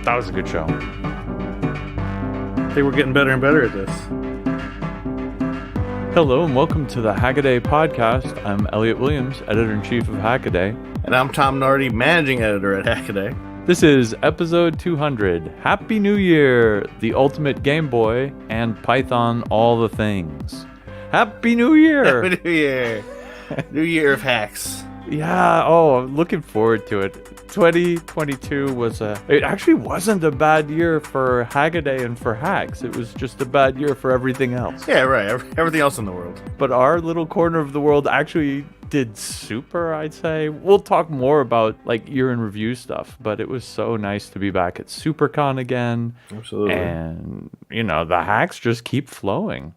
That was a good show. I think we're getting better and better at this. Hello and welcome to the Hackaday podcast. I'm Elliot Williams, editor-in-chief of Hackaday. And I'm Tom Nardi, managing editor at Hackaday. This is episode 200. Happy New Year, the ultimate Game Boy, and Python all the things. Happy New Year! Happy New Year! New Year of hacks. Yeah, I'm looking forward to it. 2022 it actually wasn't a bad year for Hackaday and for hacks. It was just a bad year for everything else. Yeah, right. Everything else in the world. But our little corner of the world actually did super, I'd say. We'll talk more about like year in review stuff, but it was so nice to be back at SuperCon again. Absolutely. And, the hacks just keep flowing.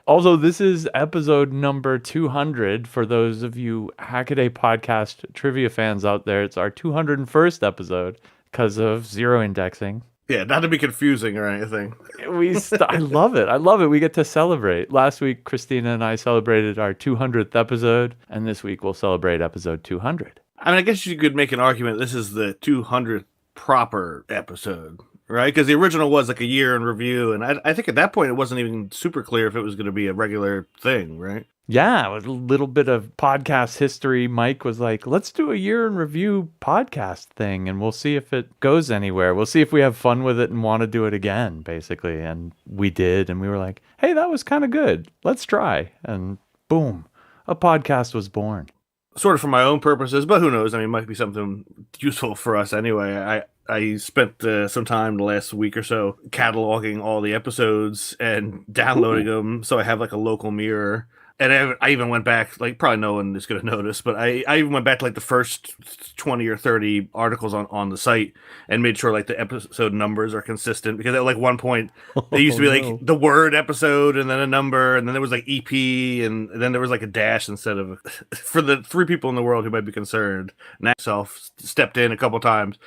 Also, this is episode number 200 for those of you Hackaday podcast trivia fans out there. It's our 201st episode because of zero indexing. Yeah, not to be confusing or anything. I love it. I love it. We get to celebrate. Last week, Christina and I celebrated our 200th episode, and this week we'll celebrate episode 200. I guess you could make an argument this is the 200th proper episode. Right, because the original was like a year in review, and I think at that point it wasn't even super clear if it was going to be a regular thing, right? Yeah, it was a little bit of podcast history. Mike was like, let's do a year in review podcast thing, and we'll see if it goes anywhere. We'll see if we have fun with it and want to do it again, basically. And we did, and we were like, hey, that was kind of good. Let's try. And boom, a podcast was born. Sort of for my own purposes, but who knows? It might be something useful for us anyway. I spent some time the last week or so cataloging all the episodes and downloading them, so I have like a local mirror. And I even went back, like probably no one is going to notice, but I even went back to like the first 20 or 30 articles on the site and made sure like the episode numbers are consistent, because at like one point there used to be like the word episode and then a number, and then there was like EP, and then there was like a dash instead of for the three people in the world who might be concerned. Myself stepped in a couple times,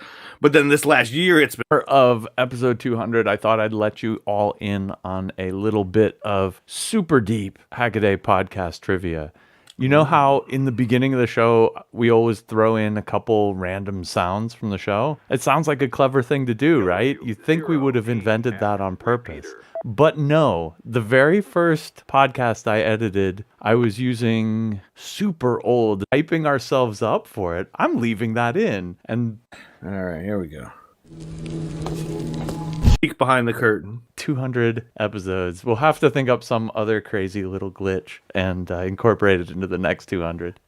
but then this last year it's been of episode 200. I thought I'd let you all in on a little bit of super deep Hackaday podcast trivia. You know how in the beginning of the show we always throw in a couple random sounds from the show? It sounds like a clever thing to do, right? You'd think we would have invented that on purpose. But no, the very first podcast I edited, I was using super old, hyping ourselves up for it. I'm leaving that in. And all right, here we go. Peek behind the curtain. 200 episodes. We'll have to think up some other crazy little glitch and incorporate it into the next 200.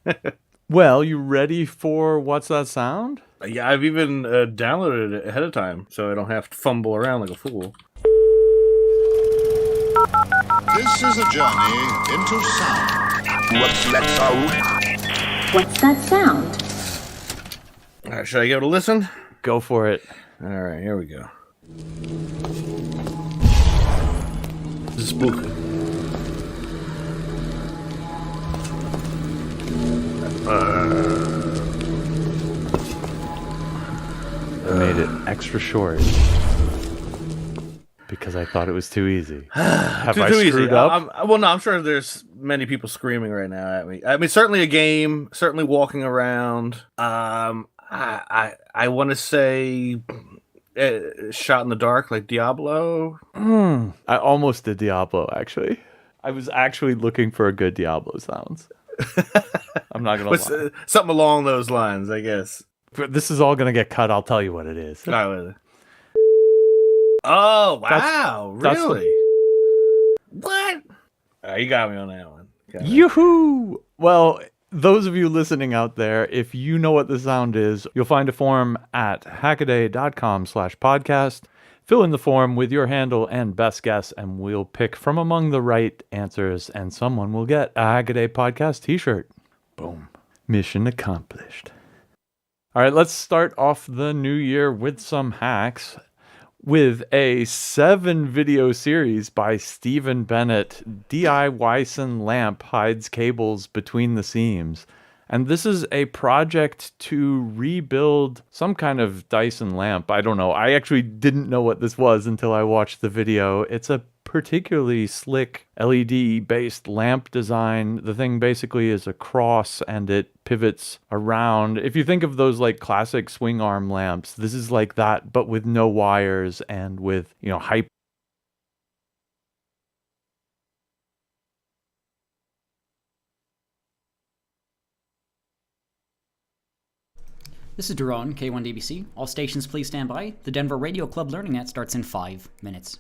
Well, you ready for What's That Sound? Yeah, I've even downloaded it ahead of time, so I don't have to fumble around like a fool. This is a journey into sound. What's that sound? What's that sound? All right, should I give it a listen? Go for it. All right, here we go. This is spooky. I made it extra short because I thought it was too easy. Have I screwed up? I'm sure there's many people screaming right now at me. Certainly a game, certainly walking around. I want to say shot in the dark, like Diablo. I almost did Diablo, actually. I was actually looking for a good Diablo sounds. I'm not going to lie. Something along those lines, I guess. But this is all going to get cut. I'll tell you what it is. Oh, wow. That's really? What? You got me on that one. Yoo-hoo! Well, those of you listening out there, if you know what the sound is, you'll find a form at hackaday.com/podcast. Fill in the form with your handle and best guess, and we'll pick from among the right answers, and someone will get a Hackaday podcast t-shirt. Boom. Mission accomplished. All right, let's start off the new year with some hacks. With a 7-video series by Stephen Bennett, DIY lamp hides cables between the seams. And this is a project to rebuild some kind of Dyson lamp. I don't know. I actually didn't know what this was until I watched the video. It's a particularly slick LED-based lamp design. The thing basically is a cross and it pivots around. If you think of those like classic swing arm lamps, this is like that, but with no wires and with, hyper. This is Daron, K1DBC. All stations please stand by. The Denver Radio Club Learning Net starts in 5 minutes.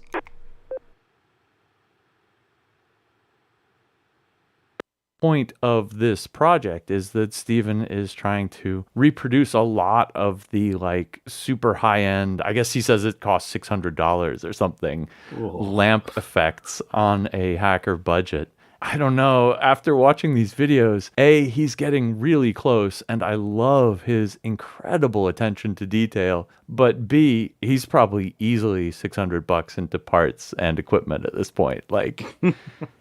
Point of this project is that Steven is trying to reproduce a lot of the like super high end, I guess he says it costs $600 or something, lamp effects on a hacker budget. I don't know. After watching these videos, A, he's getting really close, and I love his incredible attention to detail. But B, he's probably easily $600 into parts and equipment at this point. Like,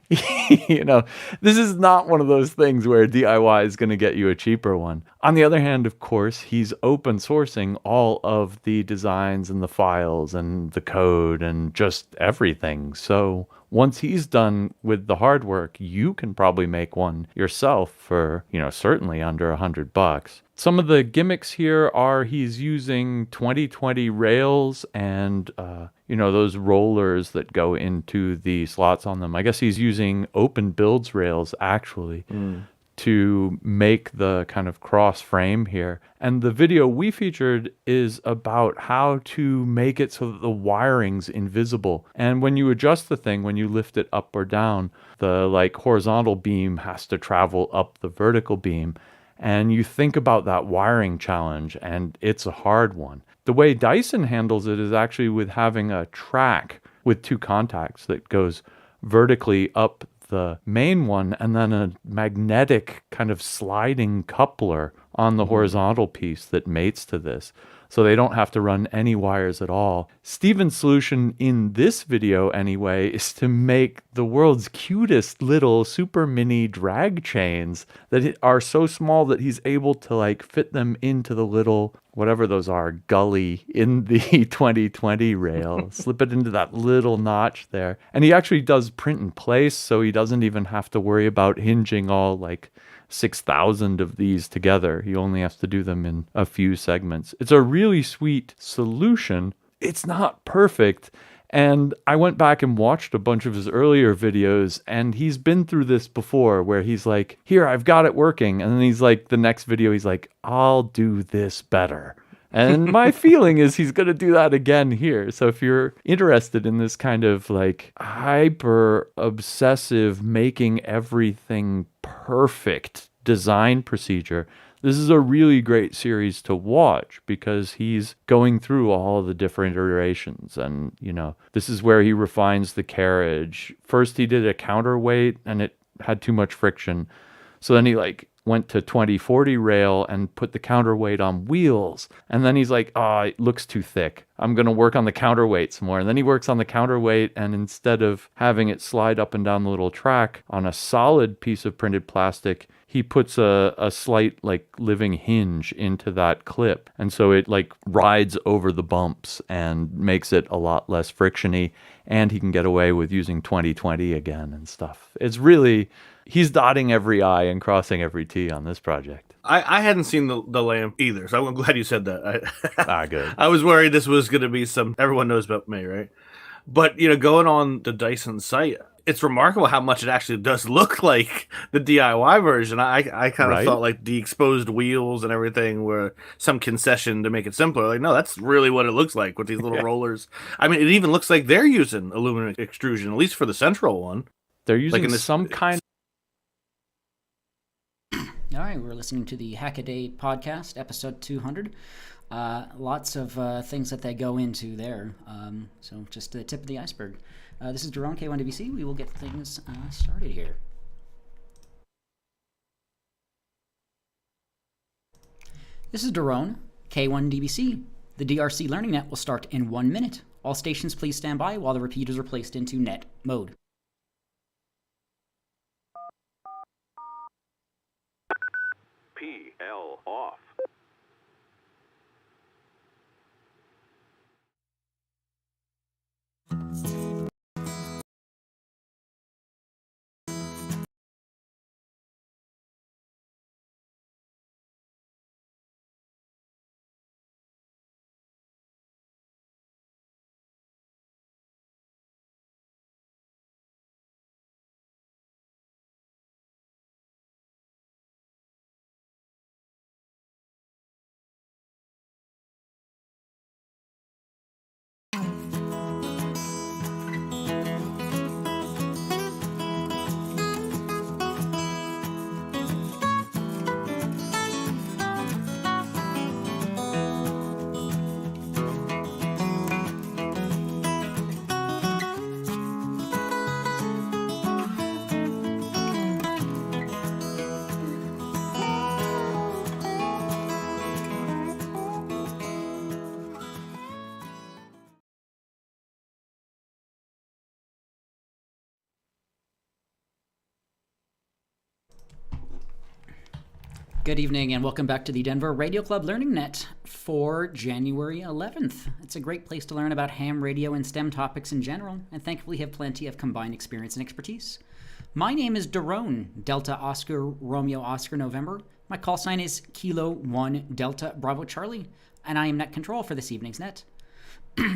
this is not one of those things where DIY is going to get you a cheaper one. On the other hand, of course, he's open sourcing all of the designs and the files and the code and just everything. So once he's done with the hard work, you can probably make one yourself for, certainly under $100. Some of the gimmicks here are he's using 2020 rails and, those rollers that go into the slots on them. I guess he's using open builds rails actually to make the kind of cross frame here. And the video we featured is about how to make it so that the wiring's invisible. And when you adjust the thing, when you lift it up or down, the like horizontal beam has to travel up the vertical beam. And you think about that wiring challenge, and it's a hard one. The way Dyson handles it is actually with having a track with two contacts that goes vertically up the main one and then a magnetic kind of sliding coupler on the horizontal piece that mates to this. So they don't have to run any wires at all. Steven's solution in this video anyway is to make the world's cutest little super mini drag chains that are so small that he's able to like fit them into the little, whatever those are, gully in the 2020 rail, slip it into that little notch there. And he actually does print in place, so he doesn't even have to worry about hinging all like 6,000 of these together. He only has to do them in a few segments. It's a really sweet solution. It's not perfect. And I went back and watched a bunch of his earlier videos, and he's been through this before where he's like, here, I've got it working. And then he's like, the next video, he's like, I'll do this better. And my feeling is he's going to do that again here. So if you're interested in this kind of like hyper obsessive, making everything perfect design procedure, this is a really great series to watch because he's going through all the different iterations. And, this is where he refines the carriage. First, he did a counterweight and it had too much friction. So then he went to 2040 rail and put the counterweight on wheels. And then he's like, it looks too thick. I'm going to work on the counterweight some more. And then he works on the counterweight, and instead of having it slide up and down the little track on a solid piece of printed plastic, he puts a slight living hinge into that clip. And so it rides over the bumps and makes it a lot less frictiony. And he can get away with using 2020 again and stuff. It's really... He's dotting every I and crossing every T on this project. I hadn't seen the lamp either, so I'm glad you said that. Good. I was worried this was going to be everyone knows about me, right? But, going on the Dyson site, it's remarkable how much it actually does look like the DIY version. I kind of thought the exposed wheels and everything were some concession to make it simpler. No, that's really what it looks like with these little rollers. I mean, it even looks like they're using aluminum extrusion, at least for the central one. They're using some kind. All right, we're listening to the Hackaday podcast, episode 200. Lots of things that they go into there. So just the tip of the iceberg. This is Daron, K1WC. We will get things started here. This is Daron, K1DBC. The DRC Learning Net will start in 1 minute. All stations please stand by while the repeaters are placed into net mode. PL off. Good evening and welcome back to the Denver Radio Club Learning Net for January 11th. It's a great place to learn about ham radio and STEM topics in general, and thankfully have plenty of combined experience and expertise. My name is Daron, Delta Oscar Romeo Oscar November. My call sign is Kilo 1 Delta Bravo Charlie, and I am net control for this evening's net.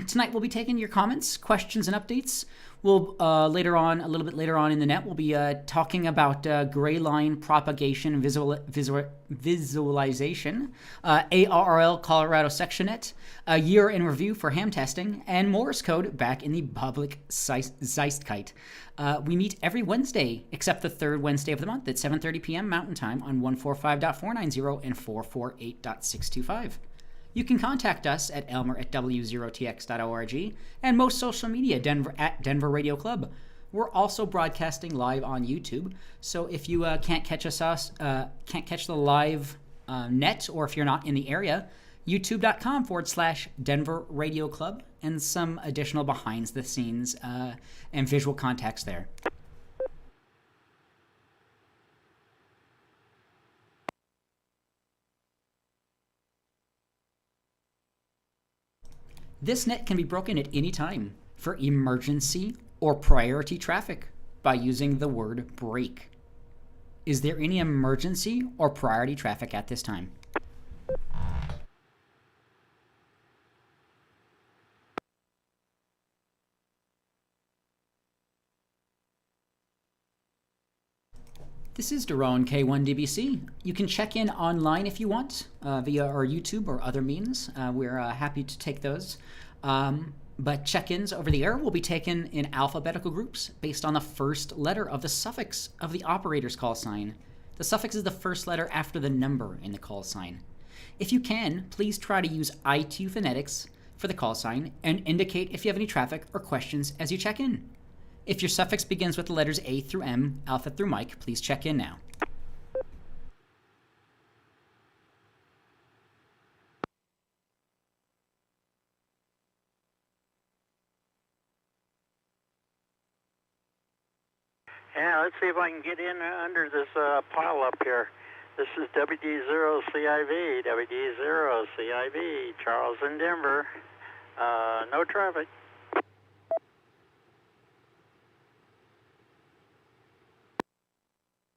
Tonight we'll be taking your comments, questions, and updates. We'll a little bit later on in the net, we'll be talking about greyline propagation visualization, ARRL Colorado SectionNet, a year in review for ham testing, and Morse code back in the public Zeitgeist. We meet every Wednesday, except the third Wednesday of the month at 7:30 p.m. Mountain Time on 145.490 and 448.625. You can contact us at elmer@w0tx.org and most social media at Denver Radio Club. We're also broadcasting live on YouTube, so if you can't catch the live net, or if you're not in the area, youtube.com/Denver Radio Club, and some additional behind the scenes and visual context there. This net can be broken at any time for emergency or priority traffic by using the word break. Is there any emergency or priority traffic at this time? This is Daron K1DBC. You can check in online if you want via our YouTube or other means. We're happy to take those. But check-ins over the air will be taken in alphabetical groups based on the first letter of the suffix of the operator's call sign. The suffix is the first letter after the number in the call sign. If you can, please try to use I2 phonetics for the call sign and indicate if you have any traffic or questions as you check in. If your suffix begins with the letters A through M, alpha through Mike, please check in now. Yeah, let's see if I can get in under this pile up here. This is WD0CIV, WD0CIV, Charles in Denver. No traffic.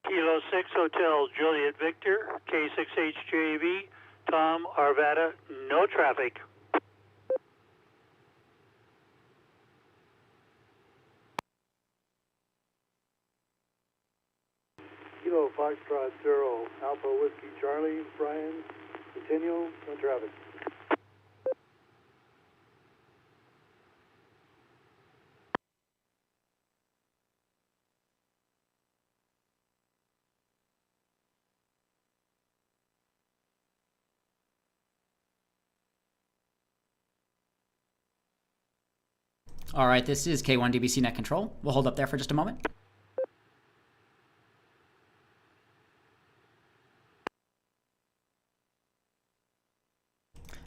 Kilo 6 Hotel Juliet Victor, K6HJV, Tom Arvada, no traffic. Kilo Foxtrot 0, Alpha Whiskey Charlie, Brian, Centennial, no traffic. All right, this is K1DBC Net Control. We'll hold up there for just a moment.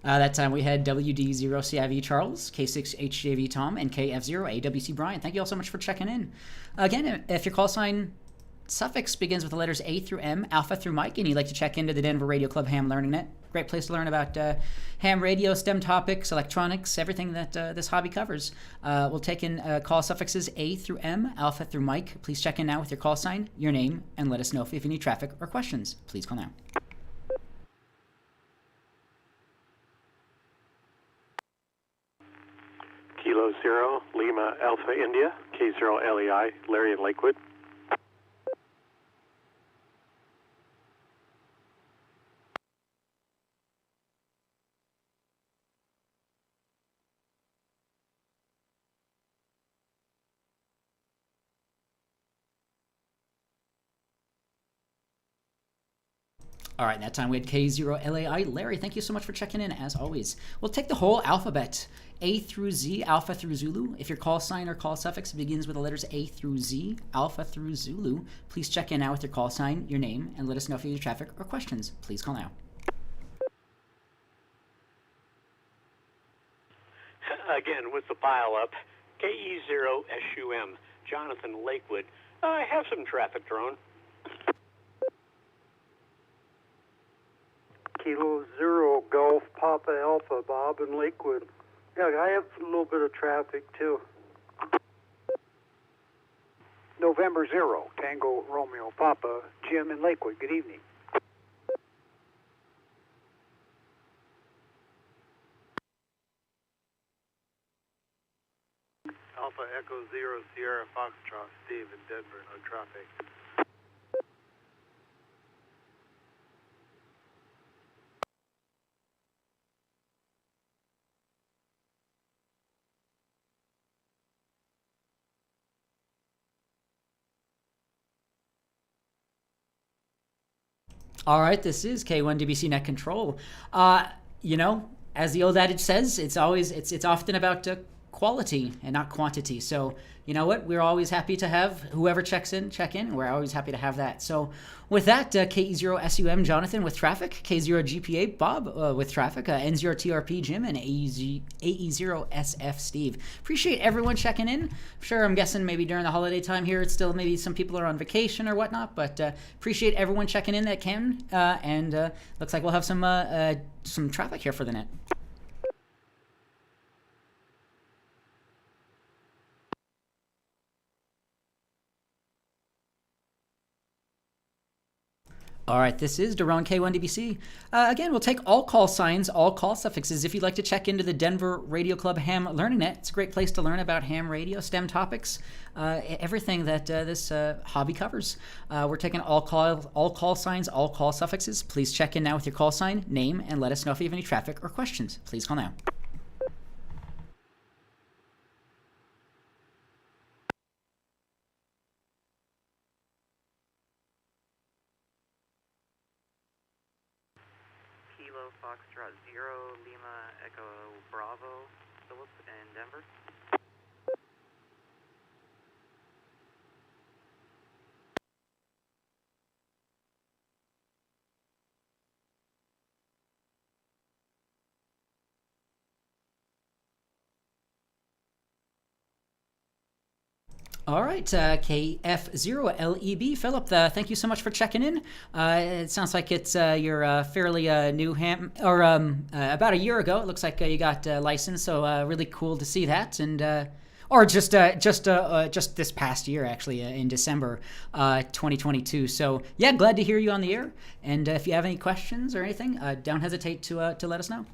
That time we had WD0CIV Charles, K6HJV Tom, and KF0AWC Brian. Thank you all so much for checking in. Again, if your call sign suffix begins with the letters A through M, alpha through Mike, and you'd like to check into the Denver Radio Club Ham Learning Net, great place to learn about ham radio, STEM topics, electronics, everything that this hobby covers. We'll take in call suffixes A through M, alpha through Mike. Please check in now with your call sign, your name, and let us know if you have any traffic or questions. Please call now. Kilo 0, Lima Alpha India, K0LEI, Larry in Lakewood. All right, that time we had K0LAI. Larry, thank you so much for checking in, as always. We'll take the whole alphabet, A through Z, Alpha through Zulu. If your call sign or call suffix begins with the letters A through Z, Alpha through Zulu, please check in now with your call sign, your name, and let us know if you have any traffic or questions. Please call now. Again, with the pile up, KE0SUM, Jonathan Lakewood. I have some traffic, drone. Kilo Zero Golf Papa Alpha Bob in Lakewood. Yeah, I have a little bit of traffic too. November 0 Tango Romeo Papa Jim in Lakewood. Good evening. Alpha Echo Zero Sierra Foxtrot Steve in Denver. No traffic. All right, this is K1DBC Net Control. You know, as the old adage says, it's often about quality and not quantity. So, you know what? We're always happy to have whoever check in. We're always happy to have that. So, with that, KE0SUM Jonathan with traffic, K0GPA Bob with traffic, N0TRP Jim, and AE0SF Steve. Appreciate everyone checking in. I'm guessing maybe during the holiday time here, it's still maybe some people are on vacation or whatnot, but appreciate everyone checking in that can. And looks like we'll have some traffic here for the net. All right, this is Daron K1DBC. Again, we'll take all call signs, all call suffixes. If you'd like to check into the Denver Radio Club Ham Learning Net, it's a great place to learn about ham radio, STEM topics, everything that this hobby covers. We're taking all call signs, all call suffixes. Please check in now with your call sign, name, and let us know if you have any traffic or questions. Please call now. Kilo Foxtrot 0 Lima Echo Bravo Philip in Denver. All right, KF0LEB, Philip, thank you so much for checking in. It sounds like it's your fairly new ham, or about a year ago. It looks like you got licensed, so really cool to see that. And or just this past year, actually, in December 2022. So yeah, glad to hear you on the air. And if you have any questions or anything, don't hesitate to let us know.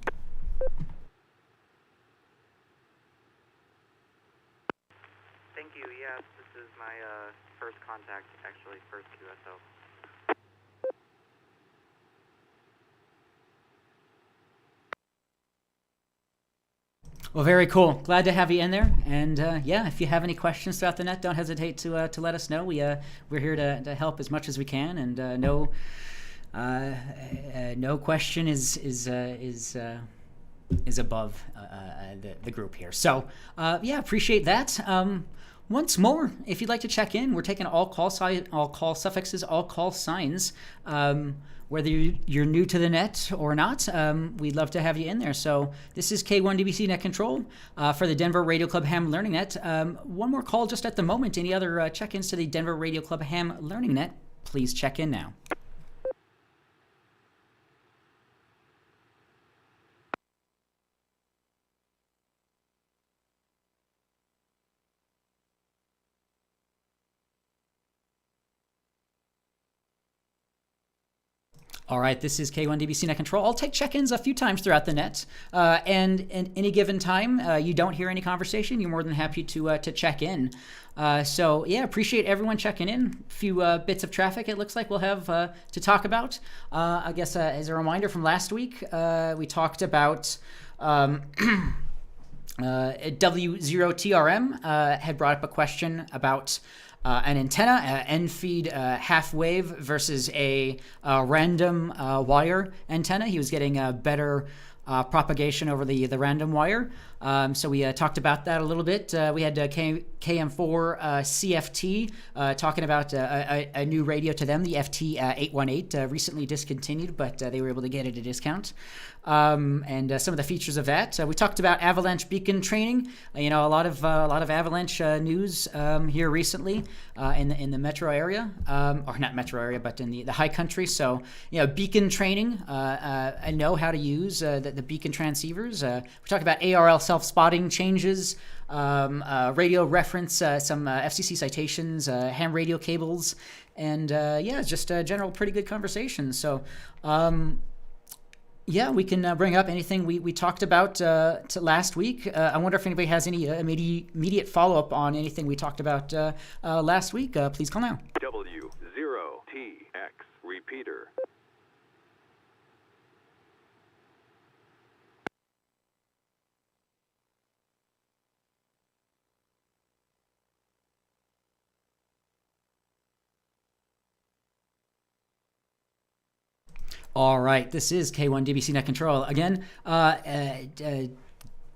First contact, actually, first QSO. Well, very cool. Glad to have you in there. And yeah, if you have any questions throughout the net, don't hesitate to let us know. We're here to help as much as we can, and no question is above the group here. So yeah, appreciate that. Once more, if you'd like to check in, we're taking all call suffixes, all call signs. Whether you're new to the net or not, we'd love to have you in there. So this is K1DBC Net Control for the Denver Radio Club Ham Learning Net. One more call just at the moment. Any other check-ins to the Denver Radio Club Ham Learning Net, please check in now. All right, this is K1DBC Net Control. I'll take check-ins a few times throughout the net, and any given time you don't hear any conversation, you're more than happy to check in. So yeah, appreciate everyone checking in. A few bits of traffic it looks like we'll have to talk about. I guess as a reminder from last week, we talked about W0TRM had brought up a question about an antenna, end-feed half wave versus a random wire antenna. He was getting better propagation over the random wire. So we talked about that a little bit. We had KM4 CFT talking about a new radio to them, the FT818, recently discontinued, but they were able to get it at a discount. And some of the features of that. We talked about avalanche beacon training. A lot of avalanche news here recently in the metro area, or not metro area, but in the high country. So beacon training. I know how to use the beacon transceivers. We talked about ARL self-spotting changes, radio reference, some FCC citations, ham radio cables, and just a general pretty good conversation. So. We can bring up anything we talked about to last week. I wonder if anybody has any immediate follow-up on anything we talked about last week. Please call now. W0TX repeater. All right, this is K1 DBC Net Control again.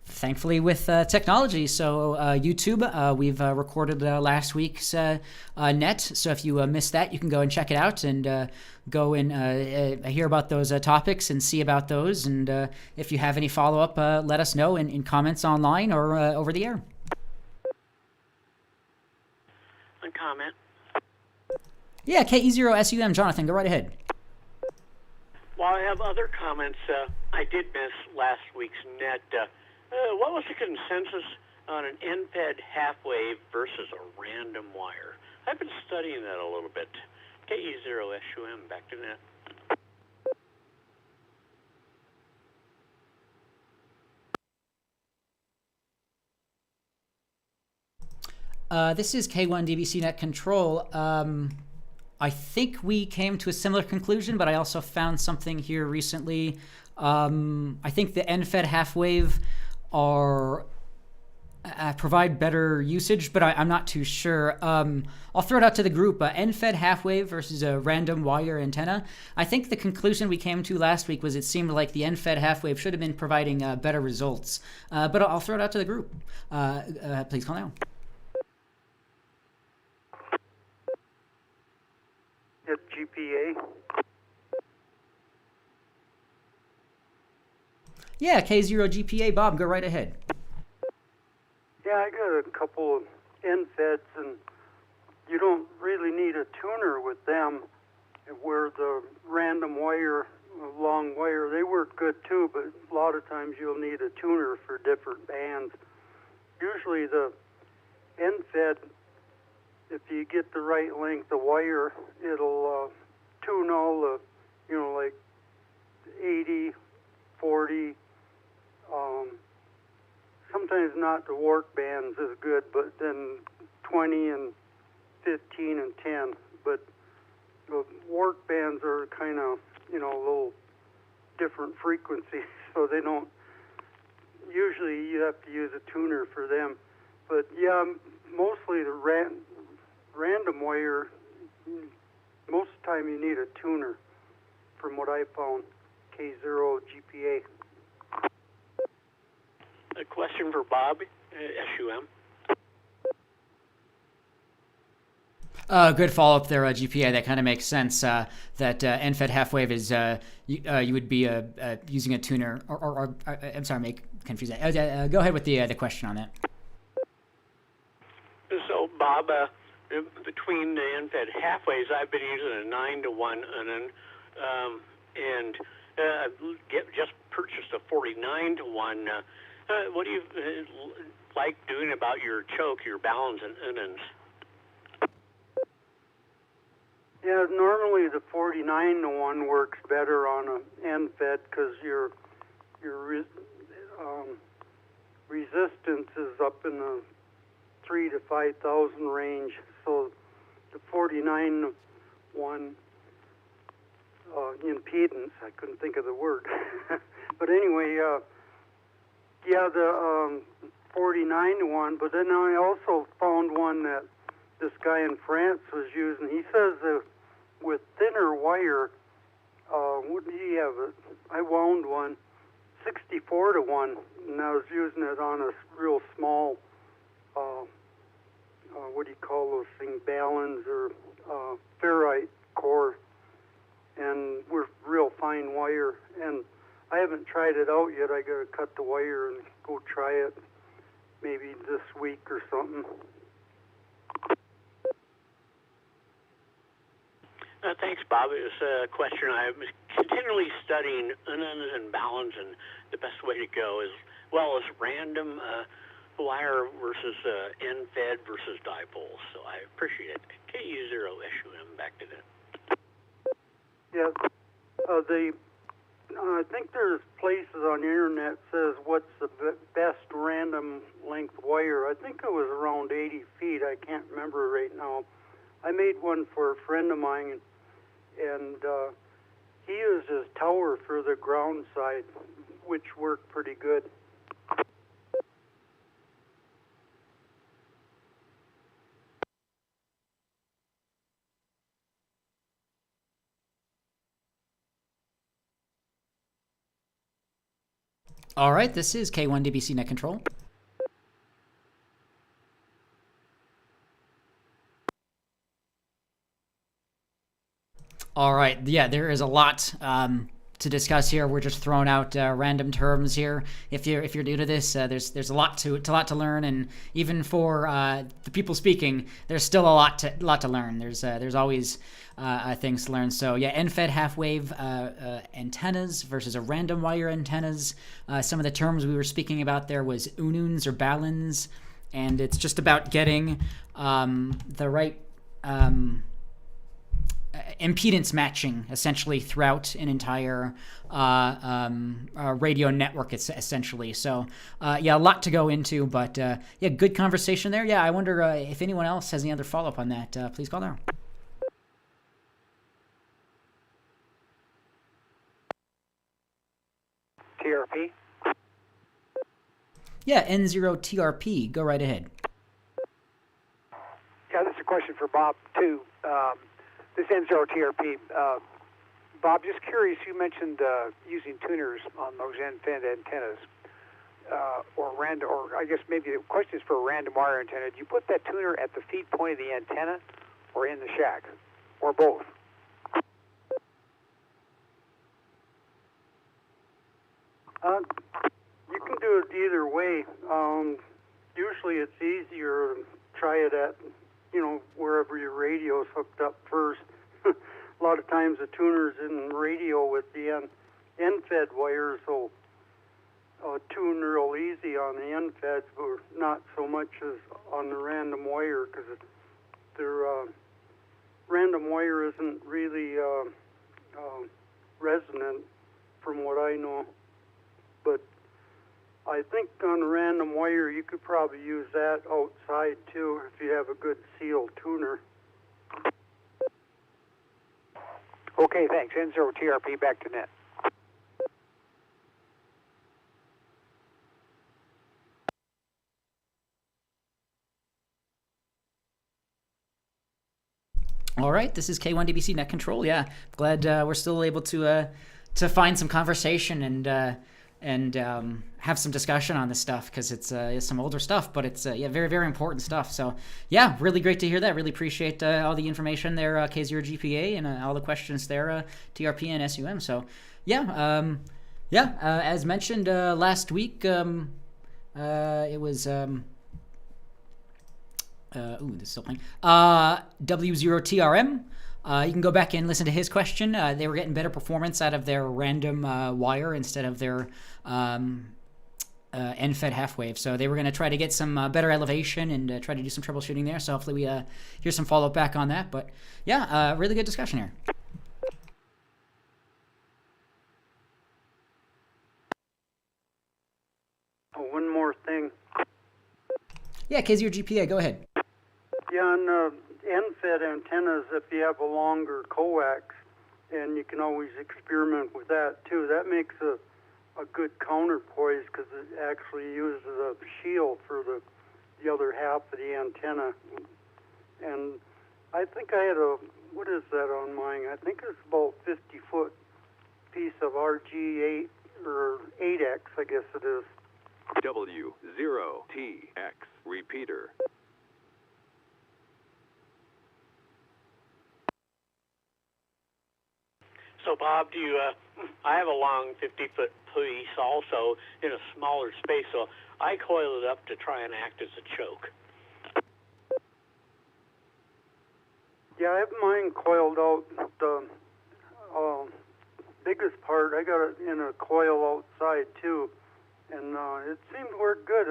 Thankfully, with technology, so YouTube, we've recorded last week's net. So if you missed that, you can go and check it out and go and hear about those topics and see about those. And if you have any follow up, let us know in comments online or over the air. A comment. Yeah, KE0SUM, Jonathan, go right ahead. While I have other comments, I did miss last week's net. What was the consensus on an end-fed half-wave versus a random wire? I've been studying that a little bit. KE0SUM, back to net. This is K1 DBC Net Control. I think we came to a similar conclusion, but I also found something here recently. I think the end-fed half-wave provide better usage, but I'm not too sure. I'll throw it out to the group. End-fed half-wave versus a random wire antenna. I think the conclusion we came to last week was it seemed like the end-fed half-wave should have been providing better results. But I'll throw it out to the group. Please call now. At GPA. Yeah, K0 GPA. Bob, go right ahead. Yeah, I got a couple of end feds, and you don't really need a tuner with them. Where the random wire, long wire, they work good too, but a lot of times you'll need a tuner for different bands. Usually the end fed, if you get the right length of wire, it'll tune all the, like 80, 40, sometimes not the work bands as good, but then 20 and 15 and 10. But the work bands are kind of, a little different frequencies, so they don't, usually you have to use a tuner for them. But yeah, mostly the random wire, most of the time you need a tuner, from what I found. K0 GPA. A question for Bob, SUM. Good follow-up there, GPA. That kind of makes sense. That end-fed half-wave is you would be using a tuner, or I'm sorry, confuse that. Go ahead with the question on that. So, Bob, between the end-fed half-waves, I've been using a 9-to-1 and just purchased a 49-to-1. What do you like doing about your choke, your balance, and unins? Yeah, normally the 49-to-1 works better on an end fed because your resistance is up in the 3,000 to 5,000 range. So the 49-to-1 impedance, I couldn't think of the word, but anyway, the 49-to-1. But then I also found one that this guy in France was using. He says that with thinner wire, what did he have? I wound one 64 to 1, and I was using it on a real small, what do you call those things, balance or ferrite core, and we're real fine wire. And I haven't tried it out yet. I got to cut the wire and go try it maybe this week or something. Thanks, Bob. It was a question. I was continually studying unons and balance, and the best way to go as well as random wire versus end-fed versus dipoles. So I appreciate it. KE0SUM, back to that. Yeah, I think there's places on the internet says what's the best random length wire. I think it was around 80 feet. I can't remember right now. I made one for a friend of mine, and he used his tower for the ground side, which worked pretty good. All right, this is K1DBC Net Control. All right, yeah, there is a lot to discuss here. We're just throwing out random terms here. If you're new to this, there's a lot to learn, and even for the people speaking, there's still a lot to learn. There's always things to learn. So yeah, end-fed half-wave antennas versus a random wire antennas. Some of the terms we were speaking about there was unons or balance, and it's just about getting the right impedance matching essentially throughout an entire radio network, it's essentially. So yeah, a lot to go into, but yeah, good conversation there. Yeah, I wonder if anyone else has any other follow-up on that. Please call now. TRP? Yeah, N0TRP. Go right ahead. Yeah, this is a question for Bob, too. This N0TRP. Bob, just curious, you mentioned using tuners on those end-fed antennas, or I guess maybe the question is for a random wire antenna. Do you put that tuner at the feed point of the antenna or in the shack, or both? You can do it either way. Usually it's easier to try it at, wherever your radio is hooked up first. A lot of times the tuner's in radio with the end-fed wires, so tune real easy on the end-feds, but not so much as on the random wire, because their random wire isn't really resonant from what I know. But I think on a random wire, you could probably use that outside, too, if you have a good seal tuner. Okay, thanks. N0TRP, back to net. All right, this is K1DBC Net Control. Yeah, glad we're still able to find some conversation and have some discussion on this stuff, because it's some older stuff, but it's yeah, very, very important stuff. So yeah, really great to hear that. Really appreciate all the information there, K0GPA, and all the questions there, TRP and SUM. So yeah, as mentioned last week, it was this is still playing. W0TRM. You can go back and listen to his question. They were getting better performance out of their random wire instead of their end-fed half-wave. So they were going to try to get some better elevation and try to do some troubleshooting there. So hopefully we hear some follow-up back on that. But yeah, really good discussion here. Oh, one more thing. Yeah, KZ or GPA, go ahead. Yeah, on end-fed antennas, if you have a longer coax, and you can always experiment with that too, that makes a good counterpoise, because it actually uses a shield for the other half of the antenna. And I think I had what is that on mine? I think it's about 50-foot piece of RG8 or 8X, I guess it is. W0TX repeater. So, Bob, I have a long 50-foot piece also in a smaller space, so I coil it up to try and act as a choke. Yeah, I have mine coiled out. The biggest part, I got it in a coil outside too, and it seemed to work good.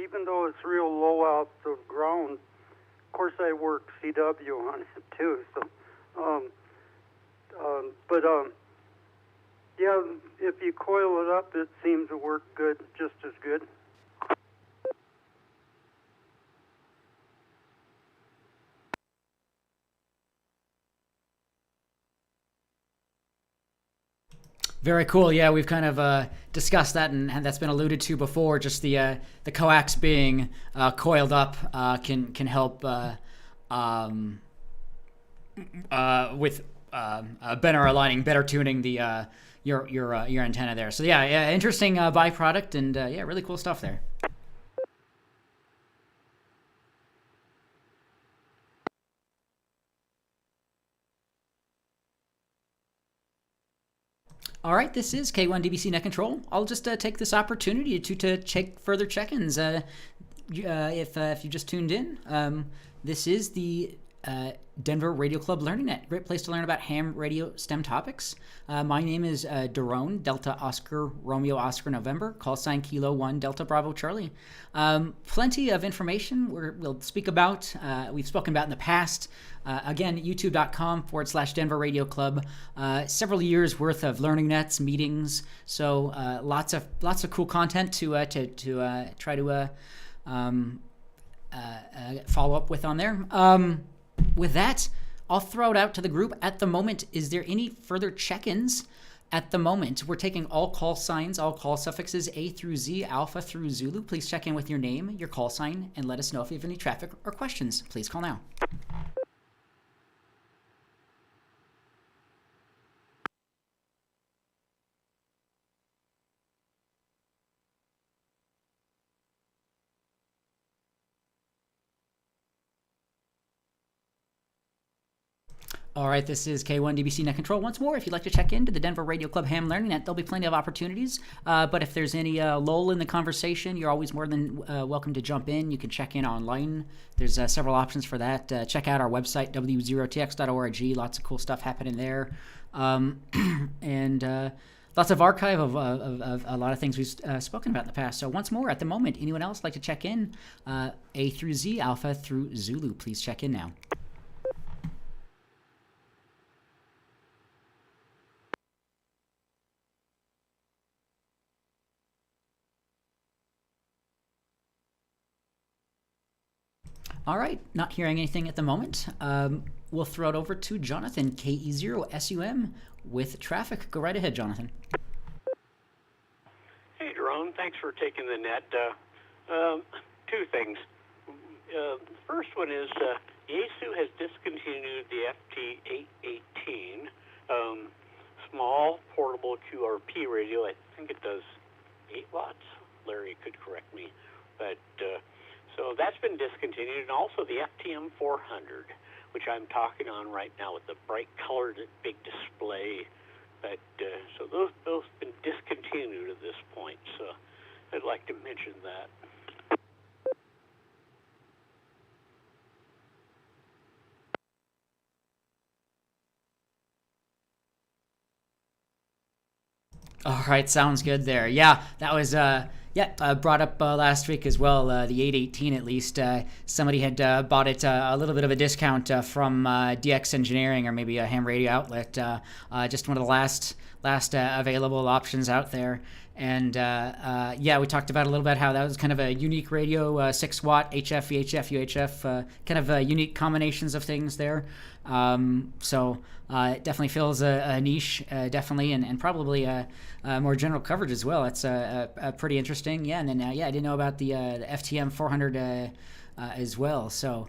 Even though it's real low off the ground, of course I work CW on it too. So, yeah, if you coil it up, it seems to work good, just as good. Very cool. Yeah, we've kind of discussed that, and that's been alluded to before. Just the coax being coiled up can help with better aligning, better tuning the your antenna there. So yeah, interesting byproduct, and yeah, really cool stuff there. All right, this is K1DBC Net Control. I'll just take this opportunity to check further check-ins. If you just tuned in, this is the Denver Radio Club Learning Net. Great place to learn about ham radio STEM topics. My name is Daron, Delta Oscar Romeo Oscar November, call sign Kilo 1 Delta Bravo Charlie. Plenty of information we'll speak about. We've spoken about in the past. Again, youtube.com/Denver Radio Club. Several years worth of learning nets, meetings. So lots of cool content to try to follow up with on there. With that, I'll throw it out to the group. At the moment, is there any further check-ins? At the moment, we're taking all call signs, all call suffixes A through Z, Alpha through Zulu. Please check in with your name, your call sign, and let us know if you have any traffic or questions. Please call now. All right, this is K1DBC Net Control. Once more, if you'd like to check into the Denver Radio Club Ham Learning Net, there'll be plenty of opportunities. But if there's any lull in the conversation, you're always more than welcome to jump in. You can check in online. There's several options for that. Check out our website, w0tx.org. Lots of cool stuff happening there. And lots of archive of a lot of things we've spoken about in the past. So once more, at the moment, anyone else like to check in? A through Z, Alpha through Zulu. Please check in now. All right, not hearing anything at the moment. We'll throw it over to Jonathan, KE0SUM with traffic. Go right ahead, Jonathan. Hey, Jerome, thanks for taking the net. Two things. First one is Yaesu has discontinued the FT818 small portable QRP radio. I think it does 8 watts. Larry could correct me, but so that's been discontinued, and also the s.t.e.m 400, which I'm talking on right now with the bright colored big display. But so those have been discontinued at this point. So I'd like to mention that. All right, sounds good there. Yeah, that was brought up last week as well. The 818 at least. Somebody had bought it a little bit of a discount from DX Engineering or maybe a ham radio outlet. Just one of the last available options out there. And we talked about a little bit how that was kind of a unique radio, 6 watt HF, VHF, UHF, kind of unique combinations of things there. So it definitely fills a niche, definitely, and probably more general coverage as well. That's pretty interesting. Yeah, and then I didn't know about the s.t.e.m 400 as well. So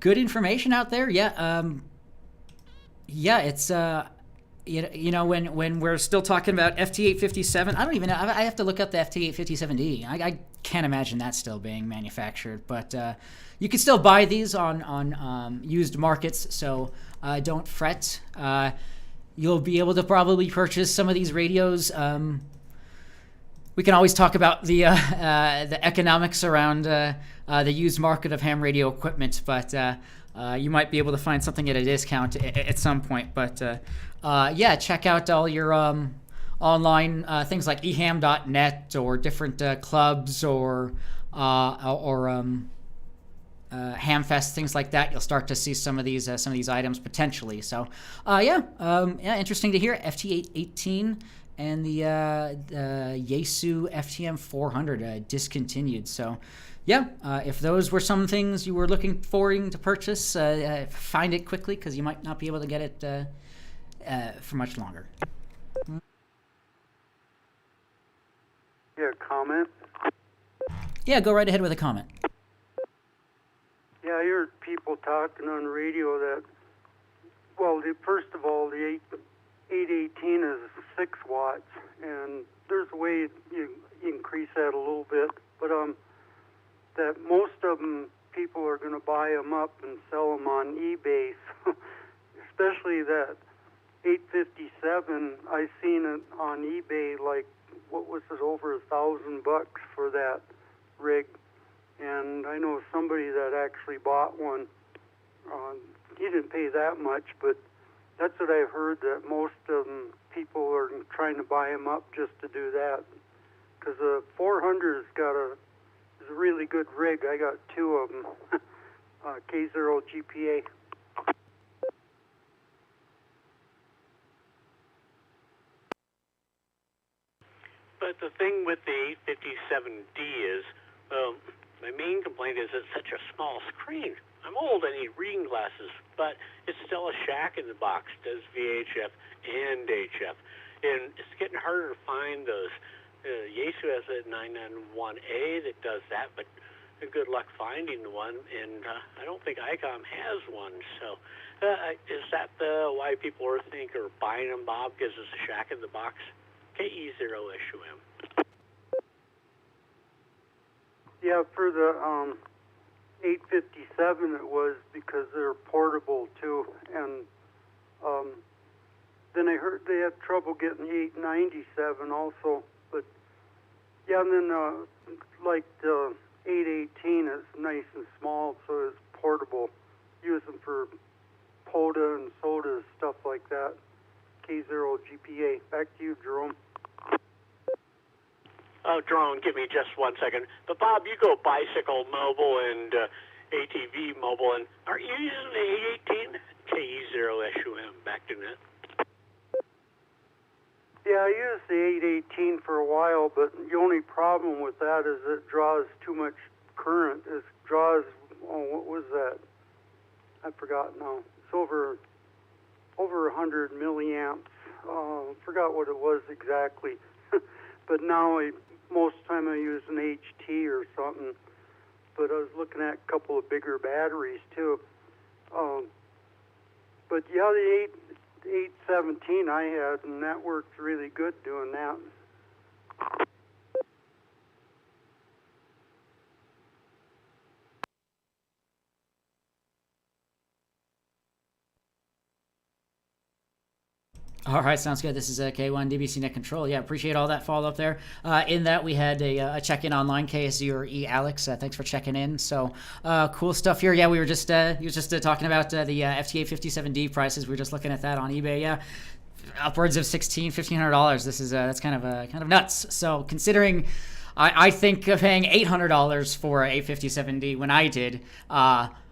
good information out there. It's you know, when we're still talking about FT857, I don't even know. I have to look up the FT857D. I can't imagine that still being manufactured, but you can still buy these on used markets, so don't fret. You'll be able to probably purchase some of these radios. We can always talk about the economics around the used market of ham radio equipment, but you might be able to find something at a discount at some point. But yeah, check out all your online things like eham.net or different clubs or Hamfest, things like that. You'll start to see some of these items potentially. So yeah, interesting to hear. FT818 and the Yaesu FT-M 400 discontinued. So yeah, if those were some things you were looking forward to purchase, find it quickly because you might not be able to get it for much longer. Yeah, comment? Yeah, go right ahead with a comment. Yeah, I heard people talking on radio that, well, first of all, the 818 is 6 watts, and there's a way you increase that a little bit, but that most of them, people are going to buy them up and sell them on eBay, especially that 857. I seen it on eBay, like, what was it, over $1,000 for that rig. And I know somebody that actually bought one. He didn't pay that much, but that's what I've heard, that most of them, people are trying to buy them up just to do that. Because the 400's is a really good rig. I got 2 of them. K0 GPA. But the thing with the 857D is, my main complaint is it's such a small screen. I'm old, I need reading glasses, but it's still a shack in the box, does VHF and HF. And it's getting harder to find those. Yaesu has a 991A that does that, but good luck finding the one, and I don't think ICOM has one. So is that why people are thinking or buying them, Bob, because it's a shack in the box? KE0SUM. Yeah, for the 857 it was because they're portable too, and then I heard they had trouble getting the 897 also, but yeah, and then like the 818 is nice and small, so it's portable. Use them for POTA and SOTA, stuff like that. K0 GPA. Back to you, Jerome. Oh, Jerome, give me just 1 second. But Bob, you go bicycle mobile and ATV mobile, and aren't you using the 818? KE0SUM, back to net. Yeah, I used the 818 for a while, but the only problem with that is it draws too much current. It draws, what was that? I forgot now. It's over 100 milliamps. Forgot what it was exactly. But now most time I use an HT or something. But I was looking at a couple of bigger batteries too. But yeah, the 817 I had, and that worked really good doing that. All right, sounds good. This is K1 DBC Net Control. Yeah, appreciate all that follow up there. In that, we had a check-in online, KSU or E. Alex. Thanks for checking in. So cool stuff here. Yeah, we were just talking about the FT857D prices. We were just looking at that on eBay. Yeah, upwards of $1,500. This is that's kind of nuts. So considering, I think paying $800 for a 857D when I did.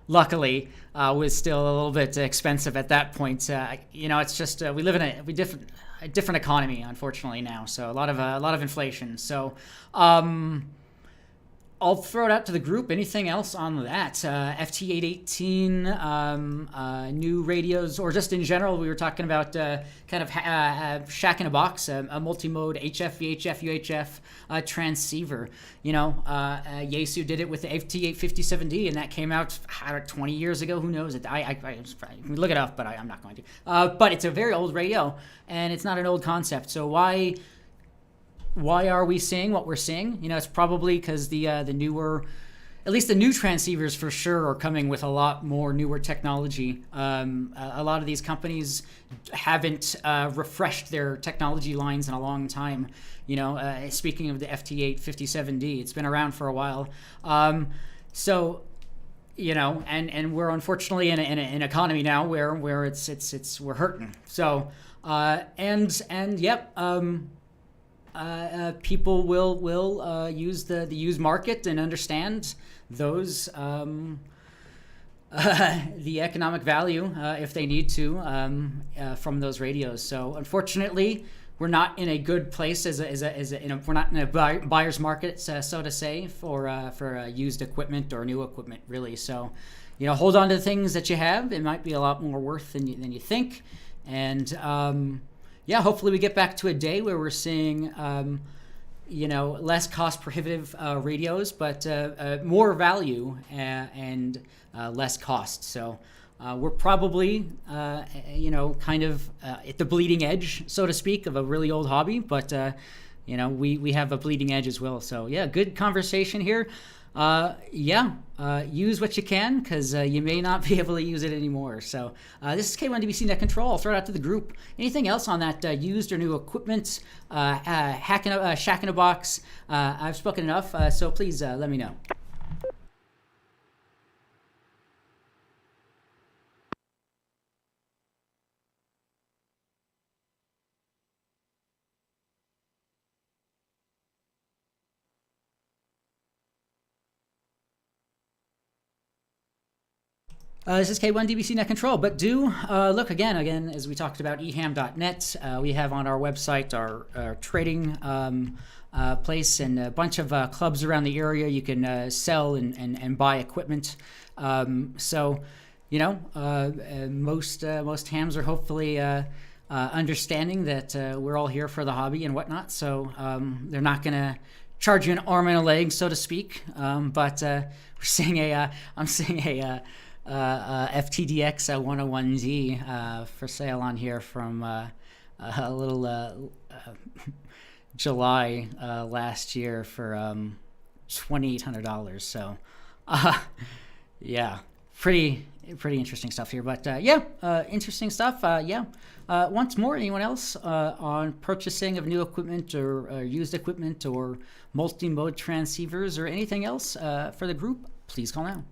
Luckily, was still a little bit expensive at that point. It's just we live in a different economy, unfortunately now. So a lot of inflation. So I'll throw it out to the group. Anything else on that? FT818, new radios, or just in general, we were talking about kind of shack in a box, a multi-mode HF, VHF, UHF transceiver. Yaesu did it with the FT857D, and that came out 20 years ago. Who knows? I look it up, but I'm not going to. But it's a very old radio, and it's not an old concept. So why are we seeing what we're seeing? It's probably because the newer, at least the new transceivers for sure, are coming with a lot more newer technology. A lot of these companies haven't refreshed their technology lines in a long time. Speaking of the FT857D, it's been around for a while. And we're unfortunately in an economy now where we're hurting. So people will use the used market and understand those the economic value if they need to from those radios. So unfortunately, we're not in a good place we're not in a buyer's market, so to say, for used equipment or new equipment, really. So hold on to the things that you have. It might be a lot more worth than you think, and hopefully we get back to a day where we're seeing, less cost prohibitive radios, but more value and less cost. So we're probably, kind of at the bleeding edge, so to speak, of a really old hobby, but, we have a bleeding edge as well. So good conversation here. Use what you can, because you may not be able to use it anymore. So this is K1DBC Net Control. I'll throw it out to the group. Anything else on that used or new equipment, shack in a box? I've spoken enough, so please let me know. This is K1DBC Net Control, but do look again, as we talked about, eham.net. We have on our website our trading place and a bunch of clubs around the area. You can sell and buy equipment. Most hams are hopefully understanding that we're all here for the hobby and whatnot. So they're not going to charge you an arm and a leg, so to speak. But I'm seeing a FTDX 101D for sale on here from a little July last year for $2,800. So pretty interesting stuff here. But interesting stuff. Once more, anyone else on purchasing of new equipment or used equipment or multi-mode transceivers or anything else for the group, please call now.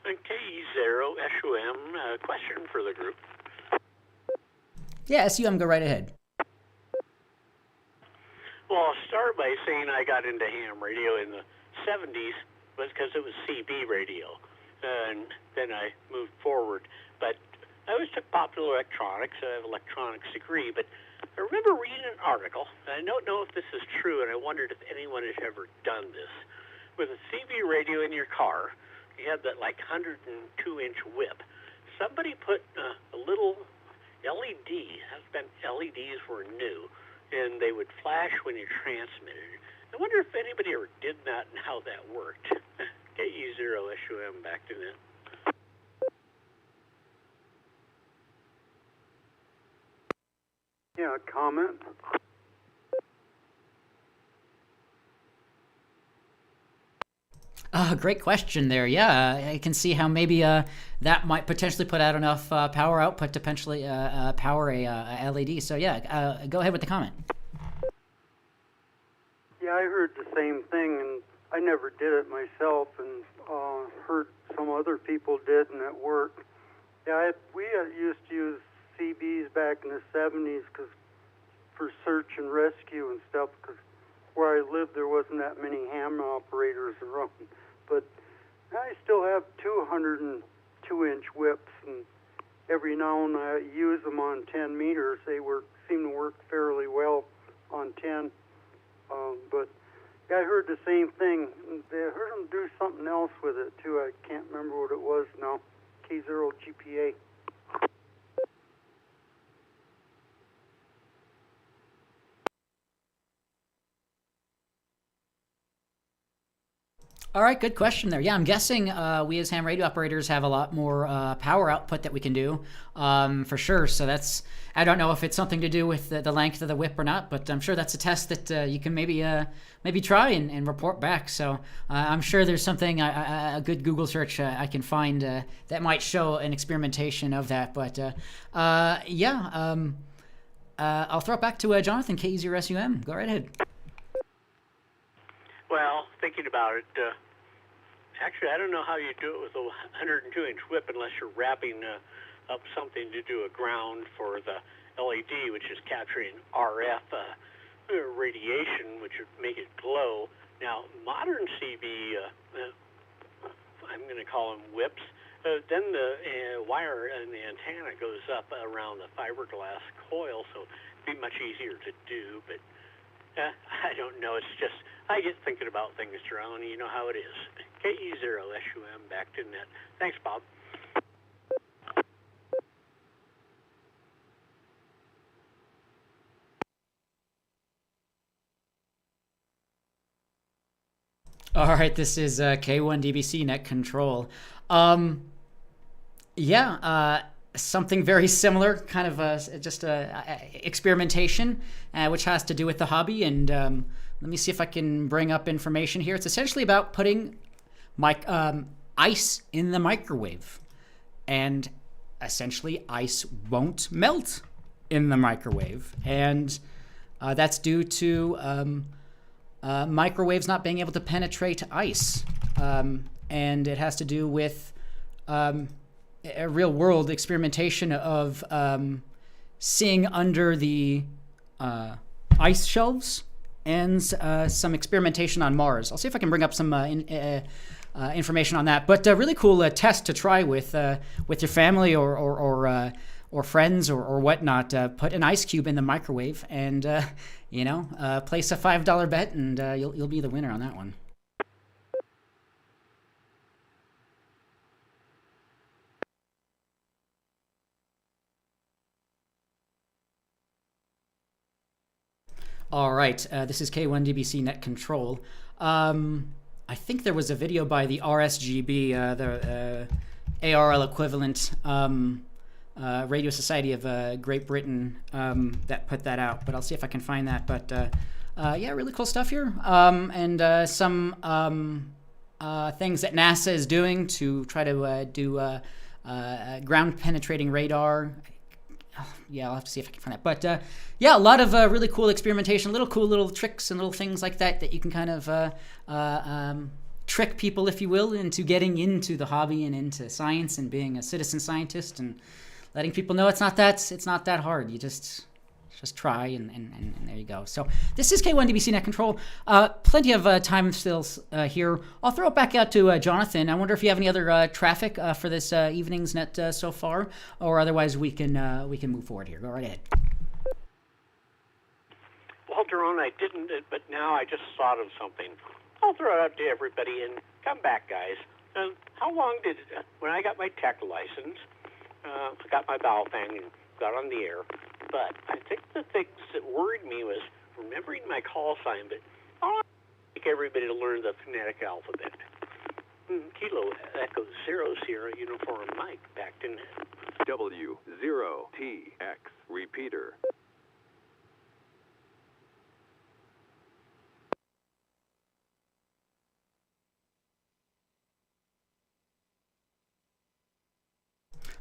KE0SUM, question for the group. Yeah, S.T.E.M, go right ahead. Well, I'll start by saying I got into ham radio in the 70s was because it was CB radio, and then I moved forward. But I always took popular electronics. I have an electronics degree, but I remember reading an article, and I don't know if this is true, and I wondered if anyone has ever done this. With a CB radio in your car, you had that 102-inch whip. Somebody put a little LED, that's when LEDs were new, and they would flash when you transmitted. I wonder if anybody ever did that and how that worked. KE0SUM, back to that. Yeah, comment. Great question there. Yeah, I can see how maybe that might potentially put out enough power output to potentially power a LED. So yeah, go ahead with the comment. Yeah, I heard the same thing, and I never did it myself, and heard some other people did, and it worked. Yeah, we used to use CBs back in the 70s for search and rescue and stuff, because where I lived there wasn't that many ham operators around. But I still have 202-inch whips, and every now and then I use them on 10 meters. They seem to work fairly well on 10. But I heard the same thing. I heard them do something else with it too. I can't remember what it was now. K0GPA. All right, good question there. Yeah, I'm guessing we as ham radio operators have a lot more power output that we can do, for sure. So that's, I don't know if it's something to do with the length of the whip or not, but I'm sure that's a test that you can maybe try and report back. So I'm sure there's something, a good Google search I can find that might show an experimentation of that. But yeah, I'll throw it back to Jonathan, KE0SUM. Go right ahead. Well, thinking about it, actually, I don't know how you do it with a 102-inch whip unless you're wrapping up something to do a ground for the LED, which is capturing RF radiation, which would make it glow. Now, modern CB, I'm going to call them whips, then the wire and the antenna goes up around the fiberglass coil, so it'd be much easier to do, but I don't know. It's just, I get thinking about things, Jerome. You know how it is. KE0SUM back to net. Thanks, Bob. All right, this is K1DBC Net Control. Yeah, something very similar, kind of just experimentation, which has to do with the hobby. And let me see if I can bring up information here. It's essentially about putting ice in the microwave. And essentially, ice won't melt in the microwave. And that's due to microwaves not being able to penetrate ice. And it has to do with a real-world experimentation of seeing under the ice shelves and some experimentation on Mars. I'll see if I can bring up some information on that. But really cool test to try with your family or friends or whatnot. Put an ice cube in the microwave and place a $5 bet, and you'll be the winner on that one. All right, this is K1DBC Net Control. I think there was a video by the RSGB, the ARL equivalent Radio Society of Great Britain, that put that out. But I'll see if I can find that. But yeah, really cool stuff here. And some things that NASA is doing to try to do ground penetrating radar. Yeah, I'll have to see if I can find that. But yeah, a lot of really cool experimentation, cool little tricks and little things like that you can kind of trick people, if you will, into getting into the hobby and into science and being a citizen scientist and letting people know it's not that hard. You just try and there you go. So this is K1DBC Net Control. Plenty of time still here. I'll throw it back out to Jonathan. I wonder if you have any other traffic for this evening's net so far, or otherwise we can move forward here. Go right ahead. Well, Jerome, I didn't, but now I just thought of something. I'll throw it out to everybody and come back, guys. How long did when I got my tech license, I got my bow thing and got on the air. But I think the things that worried me was remembering my call sign, but I want to take everybody to learn the phonetic alphabet. Kilo Echo 0 Sierra Uniform Mike back to net. W0TX repeater.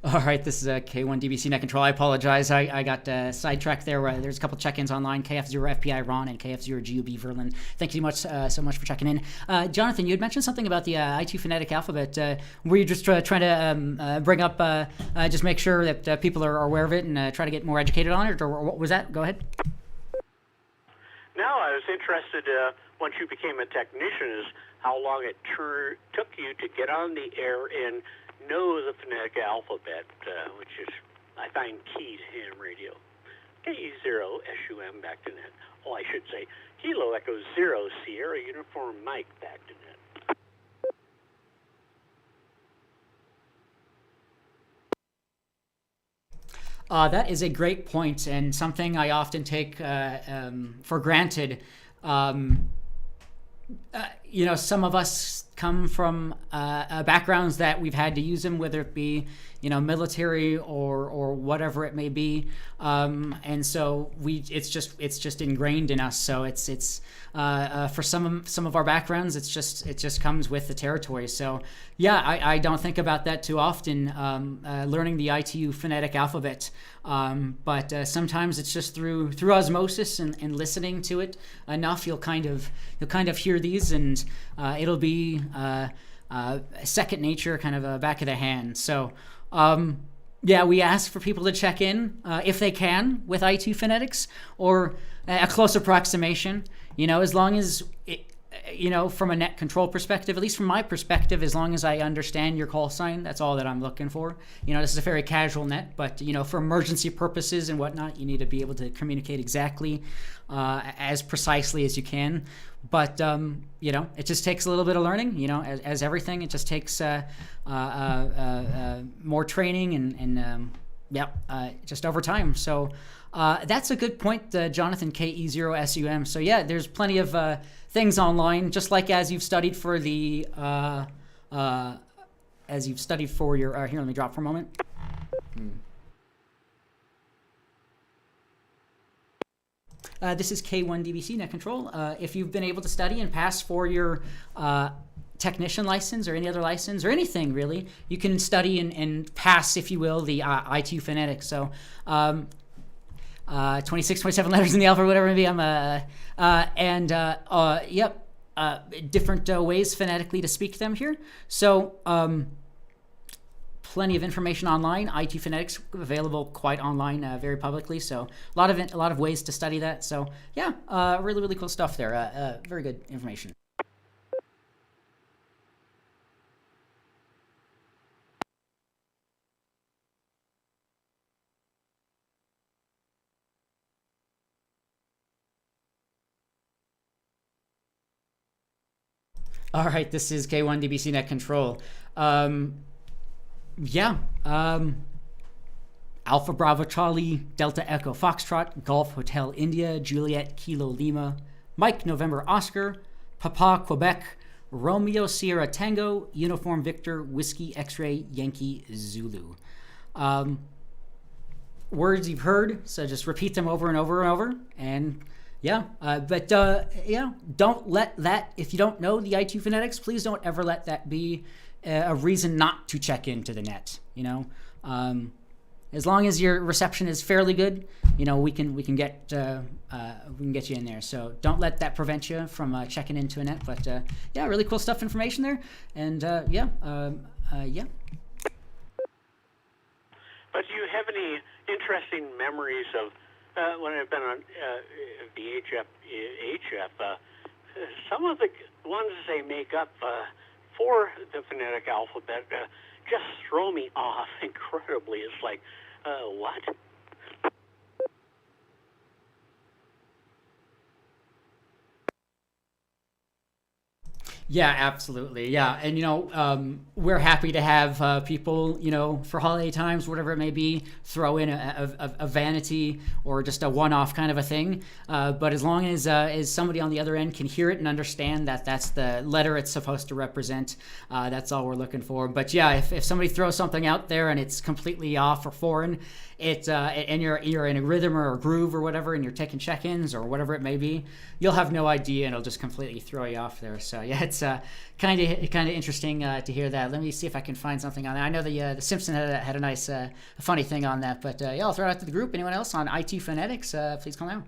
All right, this is K1DBC Net Control. I apologize. I got sidetracked there. There's a couple check-ins online. KF0FPI Ron and KF0GUB Verlin. Thank you so much for checking in. Jonathan, you had mentioned something about the IT phonetic alphabet. Were you just trying to bring up, just make sure that people are aware of it and try to get more educated on it, or what was that? Go ahead. No, I was interested, once you became a technician, is how long it took you to get on the air and know the phonetic alphabet, which is, I find, key to ham radio. KE0SUM back to net. Oh, I should say Kilo Echo 0 Sierra Uniform Mike back to net. That is a great point and something I often take for granted. Some of us come from backgrounds that we've had to use them, whether it be, military or whatever it may be, and so it's just ingrained in us. So it's for some of our backgrounds, it just comes with the territory. So yeah, I don't think about that too often. Learning the ITU phonetic alphabet, but sometimes it's just through osmosis and listening to it enough, you'll kind of hear these, and it'll be second nature, kind of back of the hand. So yeah, we ask for people to check in if they can with ITU phonetics or a close approximation. As long as from a net control perspective, at least from my perspective, as long as I understand your call sign, that's all that I'm looking for. This is a very casual net, but for emergency purposes and whatnot, you need to be able to communicate exactly as precisely as you can. But it just takes a little bit of learning. As everything, it just takes more training and just over time. So that's a good point, Jonathan. KE0SUM. So yeah, there's plenty of things online, just like as you've studied for the your. Here, let me drop for a moment. This is K1DBC Net Control. If you've been able to study and pass for your technician license or any other license or anything really, you can study and pass, if you will, the ITU phonetics. So 26, 27 letters in the alphabet, whatever it may be. Different ways phonetically to speak them here. So plenty of information online. ITU phonetics available quite online, very publicly. So a lot of ways to study that. So yeah, really, really cool stuff there. Very good information. All right, this is K1DBC Net Control. Alpha Bravo Charlie, Delta Echo Foxtrot, Golf Hotel India, Juliet Kilo Lima, Mike November Oscar, Papa Quebec, Romeo Sierra Tango, Uniform Victor, Whiskey X-Ray Yankee Zulu. Words you've heard, so just repeat them over and over and over. And don't let that, if you don't know the ITU phonetics, please don't ever let that be a reason not to check into the net. As long as your reception is fairly good, we can get you in there. So don't let that prevent you from checking into a net. But really cool stuff, information there, and But do you have any interesting memories of when I've been on the HF? Some of the ones they make up for the phonetic alphabet just throw me off incredibly. It's like, what? Yeah, absolutely. Yeah, and we're happy to have people, for holiday times, whatever it may be, throw in a vanity or just a one-off kind of a thing. But as long as somebody on the other end can hear it and understand that that's the letter it's supposed to represent, that's all we're looking for. But yeah, if somebody throws something out there and it's completely off or foreign, and you're in a rhythm or a groove or whatever, and you're taking check-ins or whatever it may be, you'll have no idea, and it'll just completely throw you off there. So yeah, it's kind of interesting to hear that. Let me see if I can find something on that. I know the Simpson had a nice funny thing on that, but I'll throw it out to the group. Anyone else on IT phonetics? Please call now.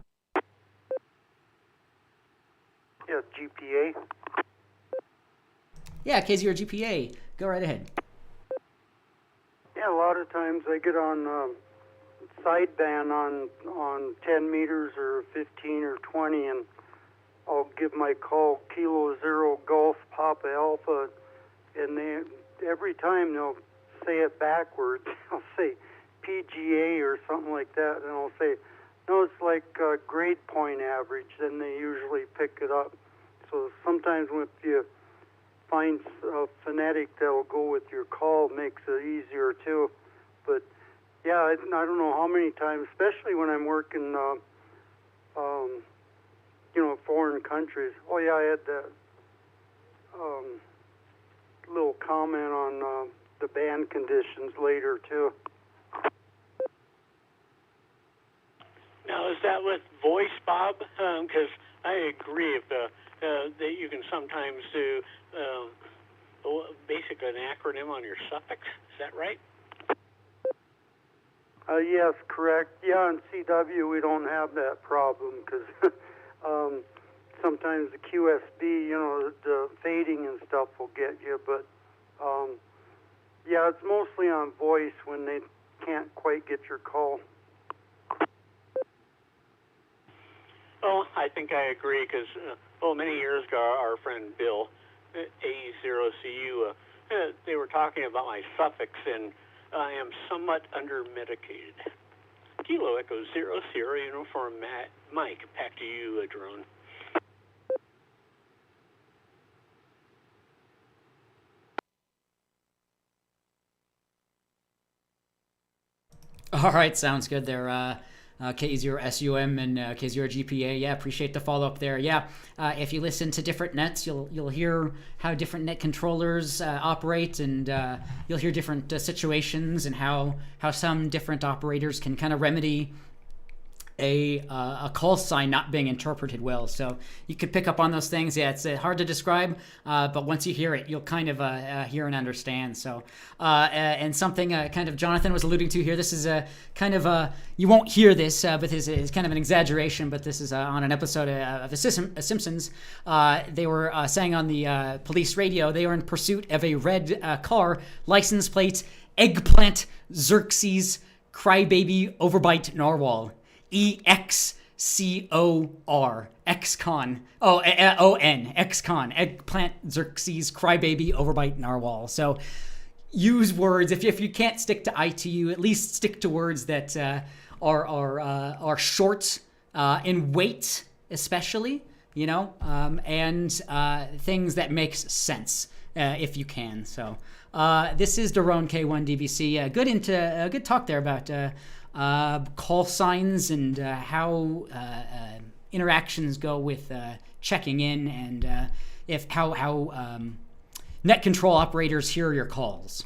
Yeah, GPA. Yeah, KZ or GPA. Go right ahead. Yeah, a lot of times I get on sideband on 10 meters or 15 or 20, and I'll give my call Kilo Zero Golf Papa Alpha, and every time they'll say it backwards. I'll say PGA or something like that, and I'll say No, it's like grade point average. Then they usually pick it up. So sometimes if you find a phonetic that'll go with your call, makes it easier too. But yeah, I don't know how many times, especially when I'm working, foreign countries. Oh yeah, I had that little comment on the band conditions later too. Now, is that with voice, Bob? Because I agree that you can sometimes do basically an acronym on your suffix. Is that right? Yes, correct. Yeah, in CW we don't have that problem because sometimes the QSB, the fading and stuff will get you. But yeah, it's mostly on voice when they can't quite get your call. Well, I think I agree because, many years ago, our friend Bill, KE0SUM, they were talking about my suffix, and I am somewhat under-medicated. Kilo Echo 00, Uniform Mike, back to you, Drone. All right, sounds good there. KE0SUM and K0GPA. Yeah, appreciate the follow up there. Yeah, if you listen to different nets, you'll hear how different net controllers operate, and you'll hear different situations and how some different operators can kind of remedy a call sign not being interpreted well. So you could pick up on those things. Yeah, it's hard to describe, but once you hear it, you'll kind of hear and understand. So and something kind of Jonathan was alluding to here, this is a kind of you won't hear this, but this is kind of an exaggeration, but this is on an episode of The Simpsons. They were saying on the police radio they were in pursuit of a red car, license plate Eggplant Xerxes Crybaby Overbite Narwhal. EXCOR, XCON, ON, XCON, Eggplant Xerxes Crybaby Overbite Narwhal. So use words, if you can't stick to ITU, at least stick to words that are short in weight, especially, and things that makes sense if you can. So this is Daron K1DBC. Good talk there about call signs and how interactions go with checking in and how net control operators hear your calls.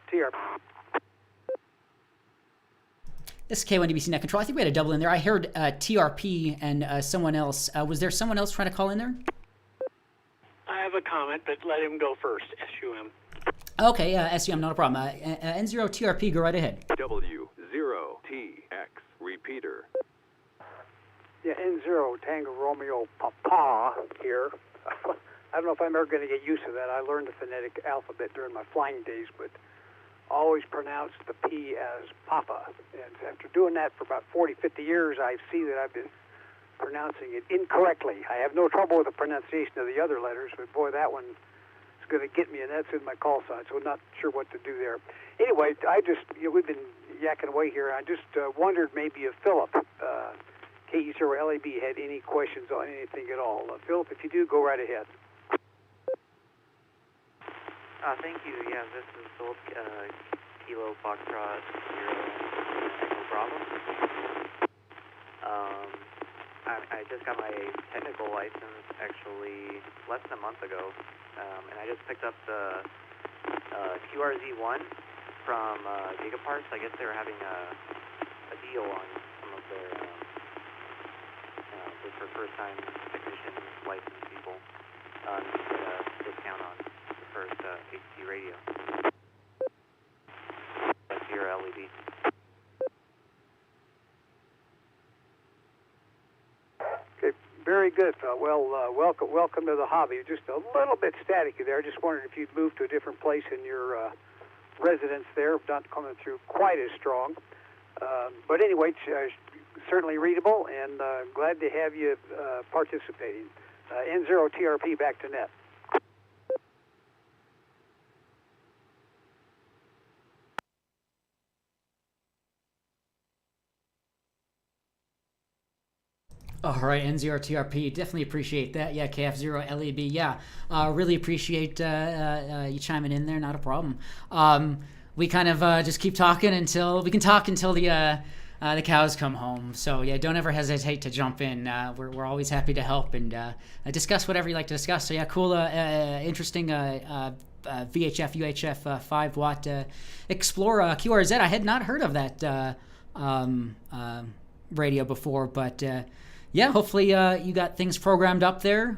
TR. This is K1DBC Net Control. I think we had a double in there. I heard TRP and someone else. Was there someone else trying to call in there? I have a comment, but let him go first. SUM. Okay, SUM, not a problem. N0TRP, go right ahead. W0TX repeater. Yeah, N0 Tango Romeo Papa here. I don't know if I'm ever going to get used to that. I learned the phonetic alphabet during my flying days, but always pronounced the P as Papa. And after doing that for about 40, 50 years, I see that I've been pronouncing it incorrectly. I have no trouble with the pronunciation of the other letters, but boy, that one is going to get me, and that's in my call sign, so I'm not sure what to do there. Anyway, we've been yakking away here. I just wondered maybe if Philip, KE0LAB, had any questions on anything at all. Philip, if you do, go right ahead. Thank you. Yeah, this is Philip, Kilo Foxtrot 0 Echo Bravo. I just got my technical license actually less than a month ago, and I just picked up the QRZ1 from Gigaparts. I guess they were having a deal on some of their for first-time technician licensed people. You get a discount on the first HT radio. That's your LED. Okay, very good. Welcome to the hobby. Just a little bit staticky there. Just wondered if you'd moved to a different place in your residence there, not coming through quite as strong. But anyway, certainly readable, and glad to have you participating. N0TRP back to net. All right, N0TRP, definitely appreciate that. Yeah, KF0LEB, yeah. Really appreciate you chiming in there, not a problem. We kind of just keep talking until the cows come home. So yeah, don't ever hesitate to jump in. We're always happy to help and discuss whatever you like to discuss. So yeah, cool, interesting VHF, UHF 5 watt Explorer QRZ. I had not heard of that radio before, but yeah, hopefully you got things programmed up there.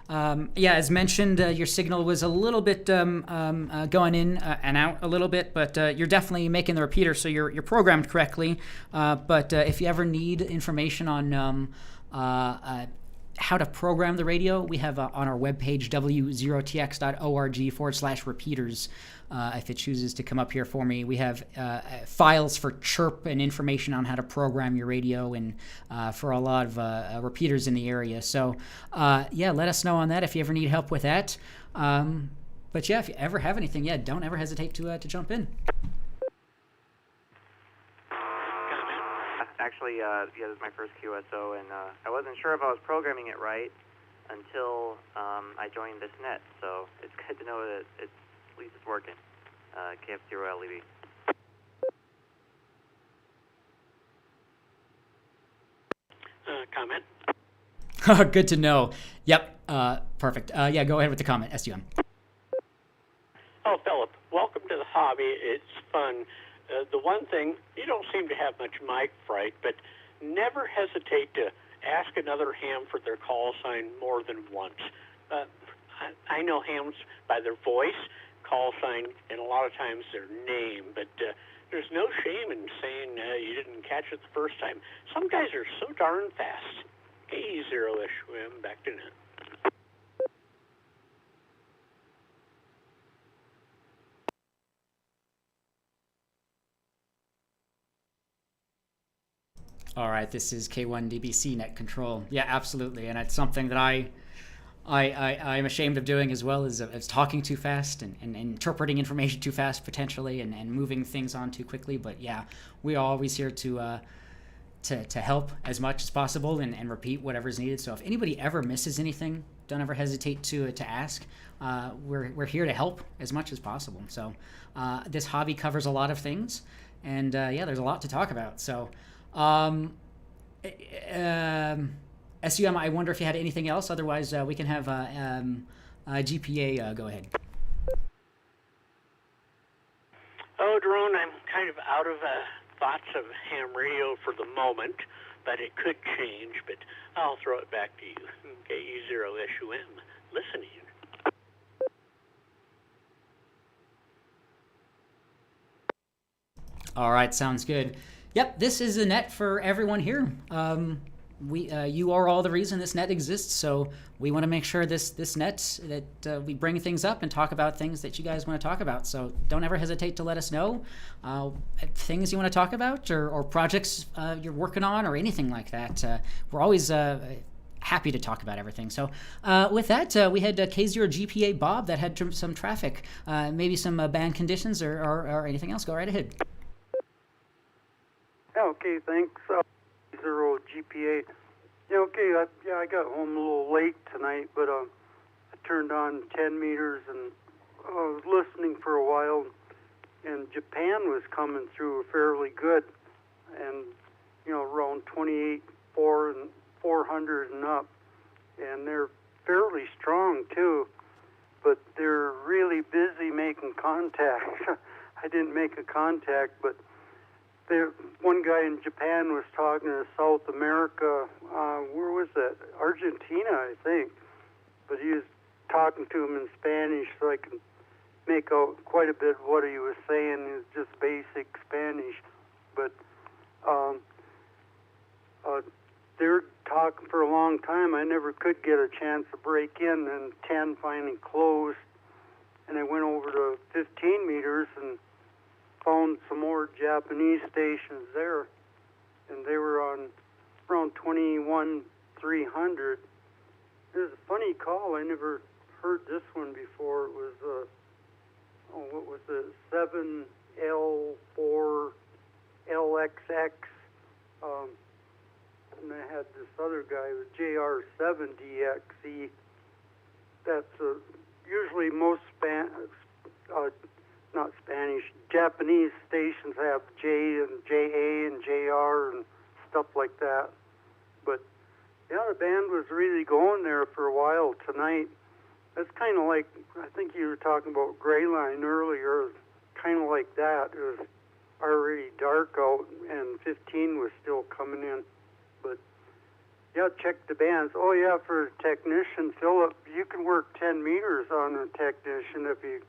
Yeah, as mentioned, your signal was a little bit going in and out a little bit, but you're definitely making the repeater, so you're programmed correctly. But if you ever need information on how to program the radio, we have on our webpage, w0tx.org/repeaters. If it chooses to come up here for me, we have files for chirp and information on how to program your radio and for a lot of repeaters in the area. So yeah, let us know on that if you ever need help with that. But yeah, if you ever have anything, yeah, don't ever hesitate to jump in. Actually, yeah, this is my first QSO, and I wasn't sure if I was programming it right until I joined this net. So it's good to know that at least it's working. KF0LEB. Comment? Good to know. Yep. Perfect. Yeah, go ahead with the comment, S.T.E.M. Oh, Philip, welcome to the hobby. It's fun. The one thing, you don't seem to have much mic fright, but never hesitate to ask another ham for their call sign more than once. I know hams by their voice, call sign, and a lot of times their name, but there's no shame in saying you didn't catch it the first time. Some guys are so darn fast. KE0SUM, back to net. All right, this is K1DBC net control. Yeah, absolutely, and it's something that I'm ashamed of doing as well, as talking too fast and interpreting information too fast potentially, and moving things on too quickly. But yeah, we are always here to help as much as possible and repeat whatever's needed. So if anybody ever misses anything, don't ever hesitate to ask. We're here to help as much as possible. So this hobby covers a lot of things, and yeah, there's a lot to talk about. So. S.U.M, I wonder if you had anything else. Otherwise, we can have GPA go ahead. Oh, Drone, I'm kind of out of thoughts of ham radio for the moment, but it could change. But I'll throw it back to you. KE0SUM, listening. All right, sounds good. Yep, this is a net for everyone here. You are all the reason this net exists, so we want to make sure this net that we bring things up and talk about things that you guys want to talk about. So don't ever hesitate to let us know things you want to talk about or projects you're working on or anything like that. We're always happy to talk about everything. So with that, we had K0GPA Bob that had some traffic, maybe some band conditions or anything else. Go right ahead. Okay, thanks. 0 GPA. Yeah, okay, I got home a little late tonight, but I turned on 10 meters and I was listening for a while, and Japan was coming through fairly good, and around 400 and up, and they're fairly strong too, but they're really busy making contact. I didn't make a contact, but one guy in Japan was talking to South America. Where was that? Argentina, I think. But he was talking to him in Spanish, so I can make out quite a bit of what he was saying. It was just basic Spanish. But they were talking for a long time. I never could get a chance to break in, and 10 finally closed. And I went over to 15 meters and found some more Japanese stations there, and they were on around 21,300. It was a funny call. I never heard this one before. It was what was it? 7L4LXX. and I had this other guy with JR7DXE. That's usually most not Spanish, Japanese stations have J and JA and JR and stuff like that. But yeah, the band was really going there for a while tonight. That's kind of like, I think you were talking about greyline earlier, kind of like that. It was already dark out and 15 was still coming in. But yeah, check the bands. Oh yeah, for a technician, Philip, you can work 10 meters on a technician if you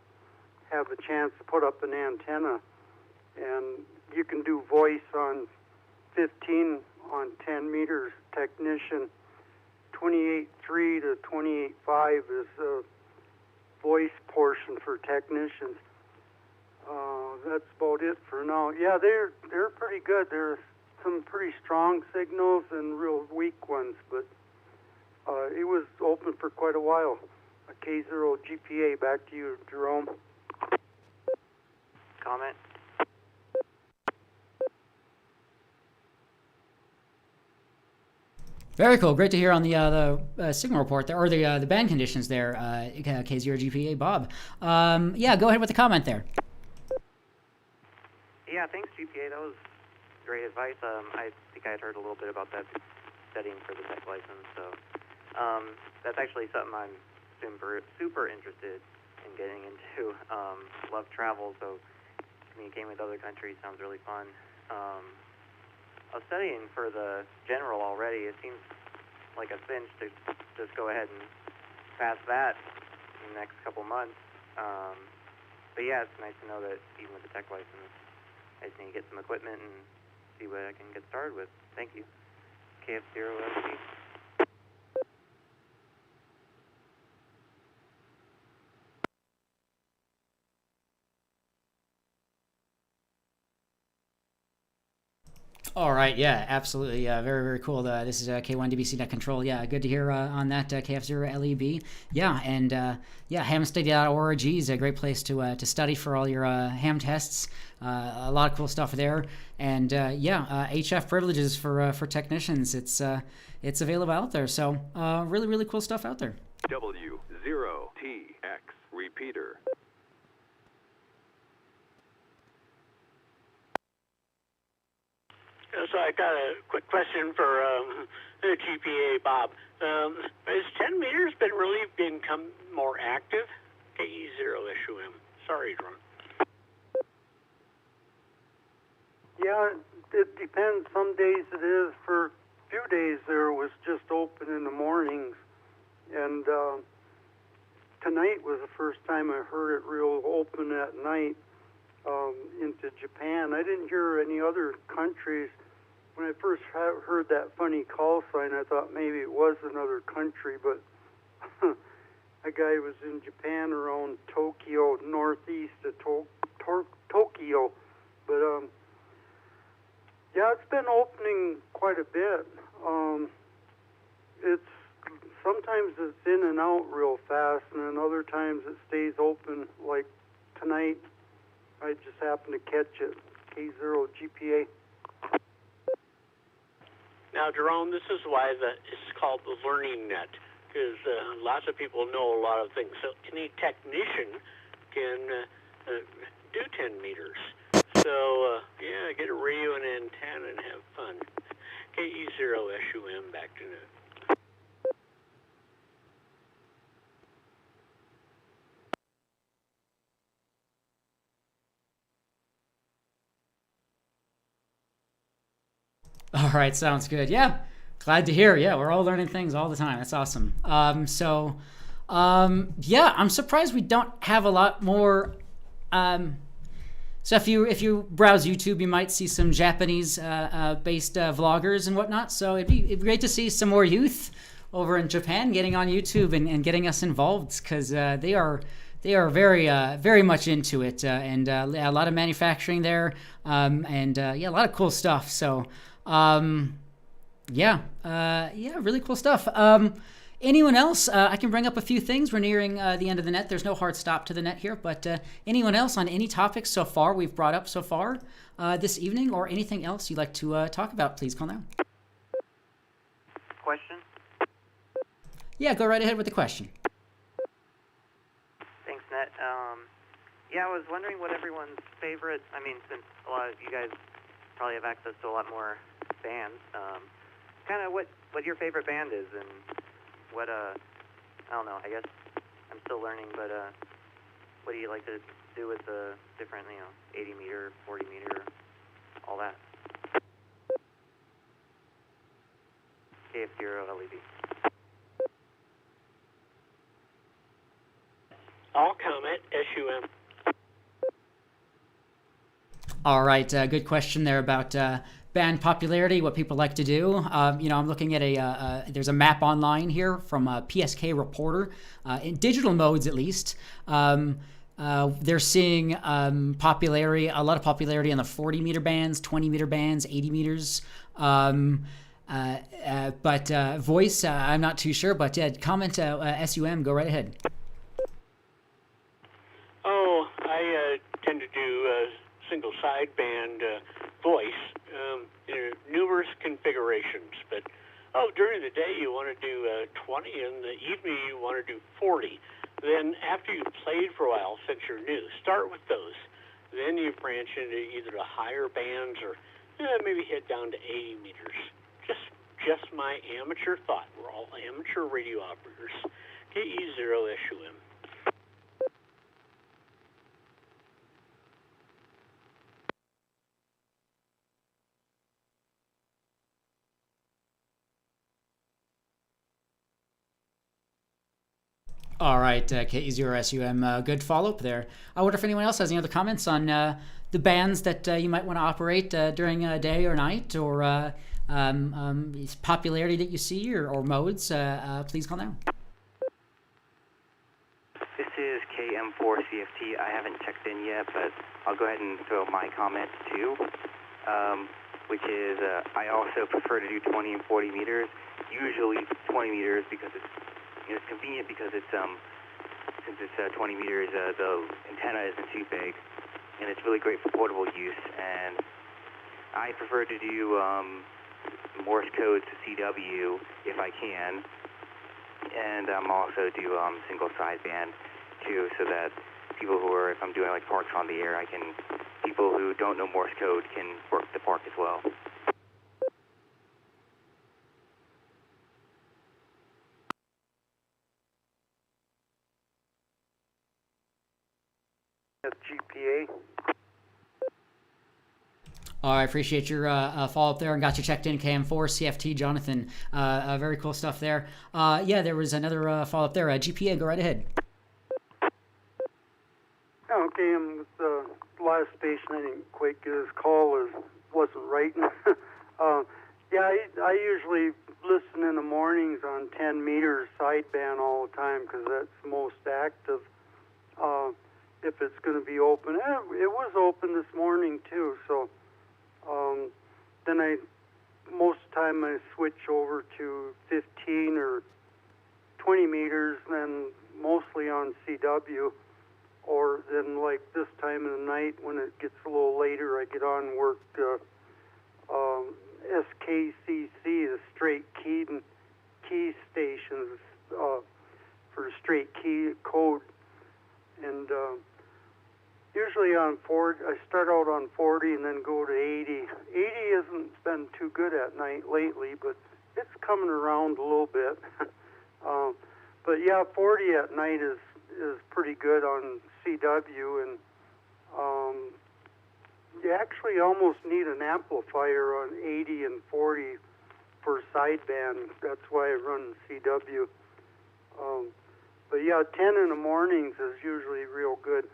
have a chance to put up an antenna. And you can do voice on 15 on 10 meters technician. 28.3 to 28.5 is a voice portion for technicians. That's about it for now. Yeah, they're pretty good. There's some pretty strong signals and real weak ones, but it was open for quite a while. A K0 GPA, back to you, Jerome. Comment? Very cool. Great to hear on the signal report there, or the band conditions there, K0 GPA Bob. Yeah, go ahead with the comment there. Yeah, thanks, GPA. That was great advice. I think I had heard a little bit about that studying for the tech license, so that's actually something I'm super interested in getting into. Love travel, so communicating with other countries sounds really fun. I was studying for the general already. It seems like a cinch to just go ahead and pass that in the next couple months. But yeah, it's nice to know that even with the tech license, I just need to get some equipment and see what I can get started with. Thank you. KF0ST. All right, yeah, absolutely, very, very cool. This is K1DBC Net Control. Yeah, good to hear on that KF0LEB. Yeah, and yeah, hamstudy.org is a great place to study for all your ham tests. A lot of cool stuff there, and yeah, HF privileges for technicians. It's available out there. So really, really cool stuff out there. W0TX repeater. So I got a quick question for GPA Bob. Has 10 meters really become more active? KE0SUM. Sorry, Drone. Yeah, it depends. Some days it is. For a few days there was just open in the mornings. And tonight was the first time I heard it real open at night into Japan. I didn't hear any other countries. When I first heard that funny call sign, I thought maybe it was another country, but a guy was in Japan around Tokyo, northeast of Tokyo. But yeah, it's been opening quite a bit. Sometimes it's in and out real fast, and then other times it stays open. Like tonight, I just happened to catch it. K0 GPA. Now, Jerome, this is why it's called the Learning Net, because lots of people know a lot of things. So any technician can do 10 meters. So, yeah, get a radio and antenna and have fun. KE0SUM, back to net. All right, sounds good. Yeah, glad to hear. Yeah, we're all learning things all the time. That's awesome. Yeah, I'm surprised we don't have a lot more. So if you browse YouTube, you might see some Japanese based vloggers and whatnot. So it'd be great to see some more youth over in Japan getting on YouTube and getting us involved, because they are very much into it, and a lot of manufacturing there, and yeah, a lot of cool stuff. So. Yeah, really cool stuff. Anyone else? I can bring up a few things. We're nearing the end of the net. There's no hard stop to the net here, but anyone else on any topics so far we've brought up so far this evening, or anything else you'd like to talk about, please call now. Yeah, go right ahead with the question. Thanks, Net. Yeah, I was wondering what everyone's favorite, I mean, since a lot of you guys probably have access to a lot more bands, kind of what your favorite band is and what, I don't know, I guess I'm still learning, but what do you like to do with the different, 80 meter, 40 meter, all that? KF0 LED. I'll comment. S.U.M. All right, good question there about band popularity, what people like to do. I'm looking at there's a map online here from PSK Reporter, in digital modes at least. They're seeing popularity, a lot of popularity in the 40 meter bands, 20 meter bands, 80 meters. But voice, I'm not too sure, but comment S.U.M, go right ahead. Oh, I tend to do single sideband voice. There are numerous configurations, but during the day you want to do 20, in the evening you want to do 40. Then after you've played for a while, since you're new, start with those. Then you branch into either the higher bands or maybe head down to 80 meters. Just my amateur thought. We're all amateur radio operators. KE0SUM. All right, KE0SUM, good follow-up there. I wonder if anyone else has any other comments on the bands that you might want to operate during a day or night, or popularity that you see, or modes. Please call now. This is KM4CFT. I haven't checked in yet, but I'll go ahead and throw my comments too, which is I also prefer to do 20 and 40 meters, usually 20 meters because it's convenient because it's since it's 20 meters, the antenna isn't too big, and it's really great for portable use. And I prefer to do Morse code to CW if I can, and also do single sideband too, so that people who are, if I'm doing like parks on the air, people who don't know Morse code can work the park as well. GPA. I appreciate your follow-up there and got you checked in, KM4, CFT, Jonathan. Very cool stuff there. There was another follow-up there. GPA, go right ahead. Okay, with the last station, I didn't quite get his call, wasn't right. I usually listen in the mornings on 10 meters sideband all the time because that's most active. If it's going to be open. It was open this morning too, so then most of the time I switch over to 15 or 20 meters, then mostly on CW, or then like this time of the night when it gets a little later, I get on work SKCC, the straight key stations for straight key code, and usually on 40, I start out on 40 and then go to 80. 80 hasn't been too good at night lately, but it's coming around a little bit. But yeah, 40 at night is pretty good on CW, and you actually almost need an amplifier on 80 and 40 for sideband. That's why I run CW. But yeah, 10 in the mornings is usually real good.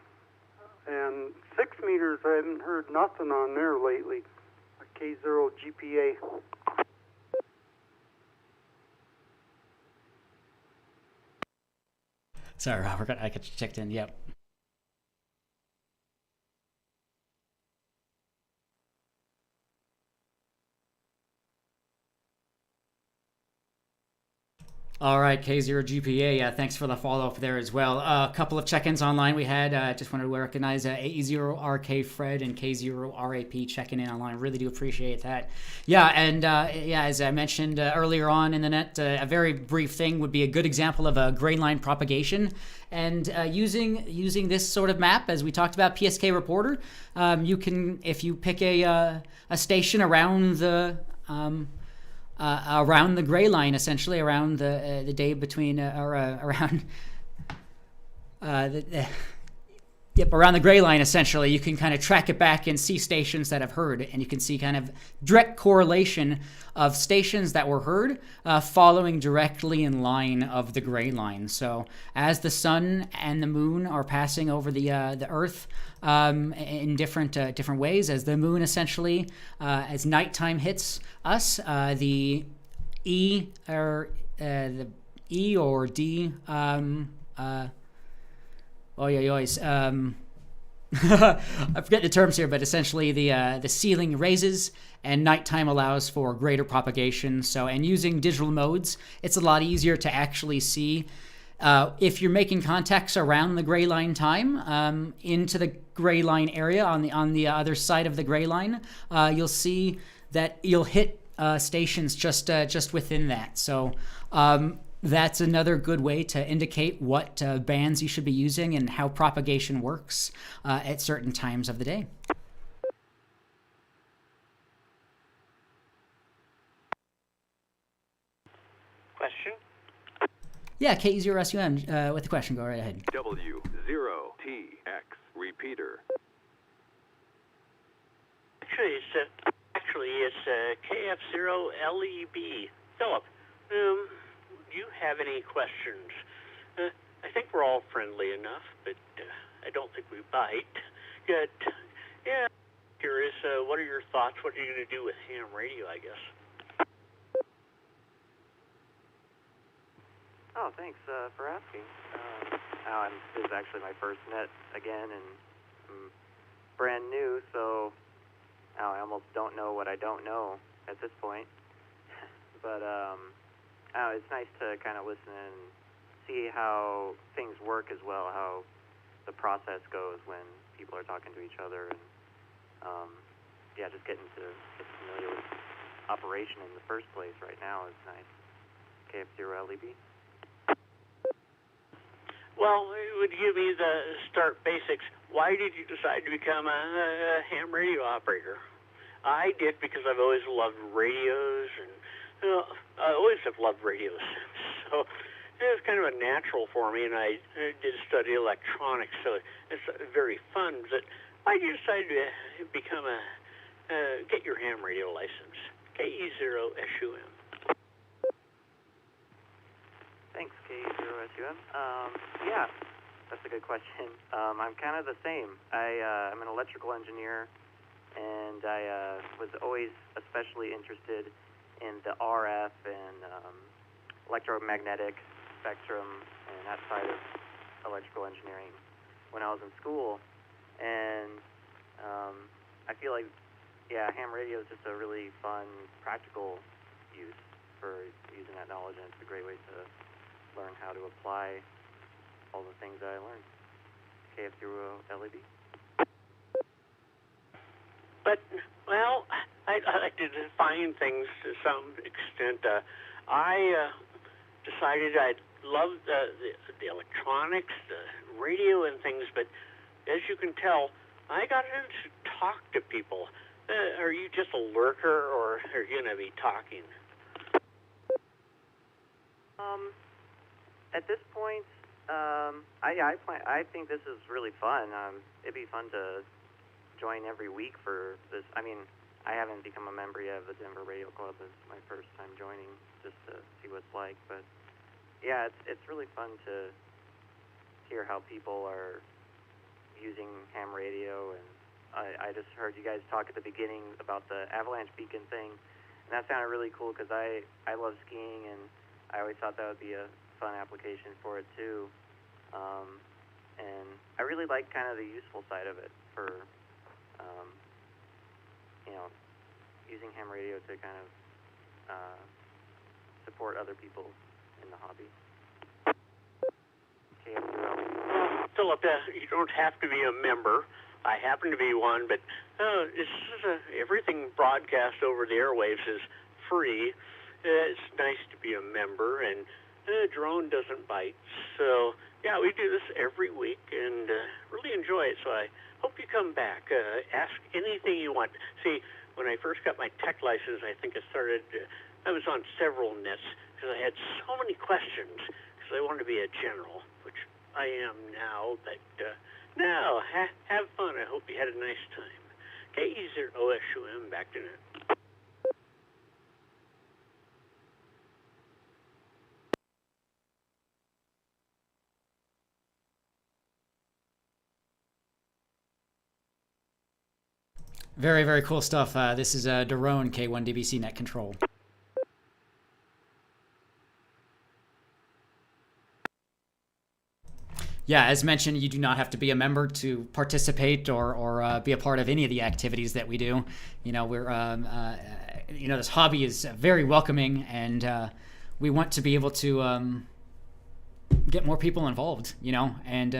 And 6 meters, I haven't heard nothing on there lately. K0 GPA. Sorry, Robert, I got you checked in. Yep. All right, K0GPA, thanks for the follow-up there as well. A couple of check-ins online we had. Just wanted to recognize AE0RK Fred and K0RAP checking in online. Really do appreciate that. Yeah, and as I mentioned earlier on in the net, a very brief thing would be a good example of a greyline propagation. And using this sort of map, as we talked about, PSK Reporter, you can, if you pick a station around the gray line, essentially around the day between around around the gray line, essentially, you can kind of track it back and see stations that have heard, and you can see kind of direct correlation of stations that were heard following directly in line of the gray line. So as the sun and the moon are passing over the Earth in different ways, as the moon essentially, as nighttime hits us, the E or D. I forget the terms here, but essentially the ceiling raises and nighttime allows for greater propagation. So, and using digital modes, it's a lot easier to actually see. If you're making contacts around the gray line time, into the gray line area on the other side of the gray line, you'll see that you'll hit stations just within that. So that's another good way to indicate what bands you should be using and how propagation works at certain times of the day. Question? Yeah, KE0SUM with the question. Go right ahead. W0TX repeater. Actually, it's KF0LEB. Philip, do you have any questions? I think we're all friendly enough, but I don't think we bite. Yet, yeah, curious, what are your thoughts? What are you going to do with ham radio, I guess? Oh, thanks for asking. This is actually my first net again, and I'm brand new, so I almost don't know what I don't know at this point. But it's nice to kind of listen and see how things work as well, how the process goes when people are talking to each other, and just get familiar with operation in the first place right now is nice. KF0LEB. Well, it would give me the start basics. Why did you decide to become a ham radio operator? I did because I've always loved radios, and I always have loved radios. So it was kind of a natural for me, and I did study electronics, so it's very fun. But why did you decide to become get your ham radio license? KE0SUM. Thanks, KE0SUM. That's a good question. I'm kind of the same. I'm an electrical engineer, and I was always especially interested in the RF and electromagnetic spectrum and that side of electrical engineering when I was in school. And I feel like, ham radio is just a really fun, practical use for using that knowledge, and it's a great way to learn how to apply all the things that I learned. KF0LEB. But, well, I like to define things to some extent. I decided I loved the electronics, the radio and things, but as you can tell, I got to talk to people. Are you just a lurker, or are you going to be talking? At this point, I think this is really fun. It'd be fun to join every week for this. I mean, I haven't become a member yet of the Denver Radio Club. It's my first time joining, just to see what it's like. But yeah, it's really fun to hear how people are using ham radio. And I just heard you guys talk at the beginning about the avalanche beacon thing, and that sounded really cool because I love skiing, and I always thought that would be a fun application for it too. And I really like kind of the useful side of it for using ham radio to kind of support other people in the hobby. KE0SUM. Philip, you don't have to be a member. I happen to be one, but everything broadcast over the airwaves is free. It's nice to be a member, and drone doesn't bite. So, yeah, we do this every week and really enjoy it. So I hope you come back. Ask anything you want. See, when I first got my tech license, I think I was on several nets because I had so many questions because I wanted to be a general, which I am now. But now, have fun. I hope you had a nice time. KE0SUM, back to net. Very, very cool stuff. This is Daron, K1DBC Net Control. Yeah, as mentioned, you do not have to be a member to participate or be a part of any of the activities that we do. You know, this hobby is very welcoming, and we want to be able to get more people involved, and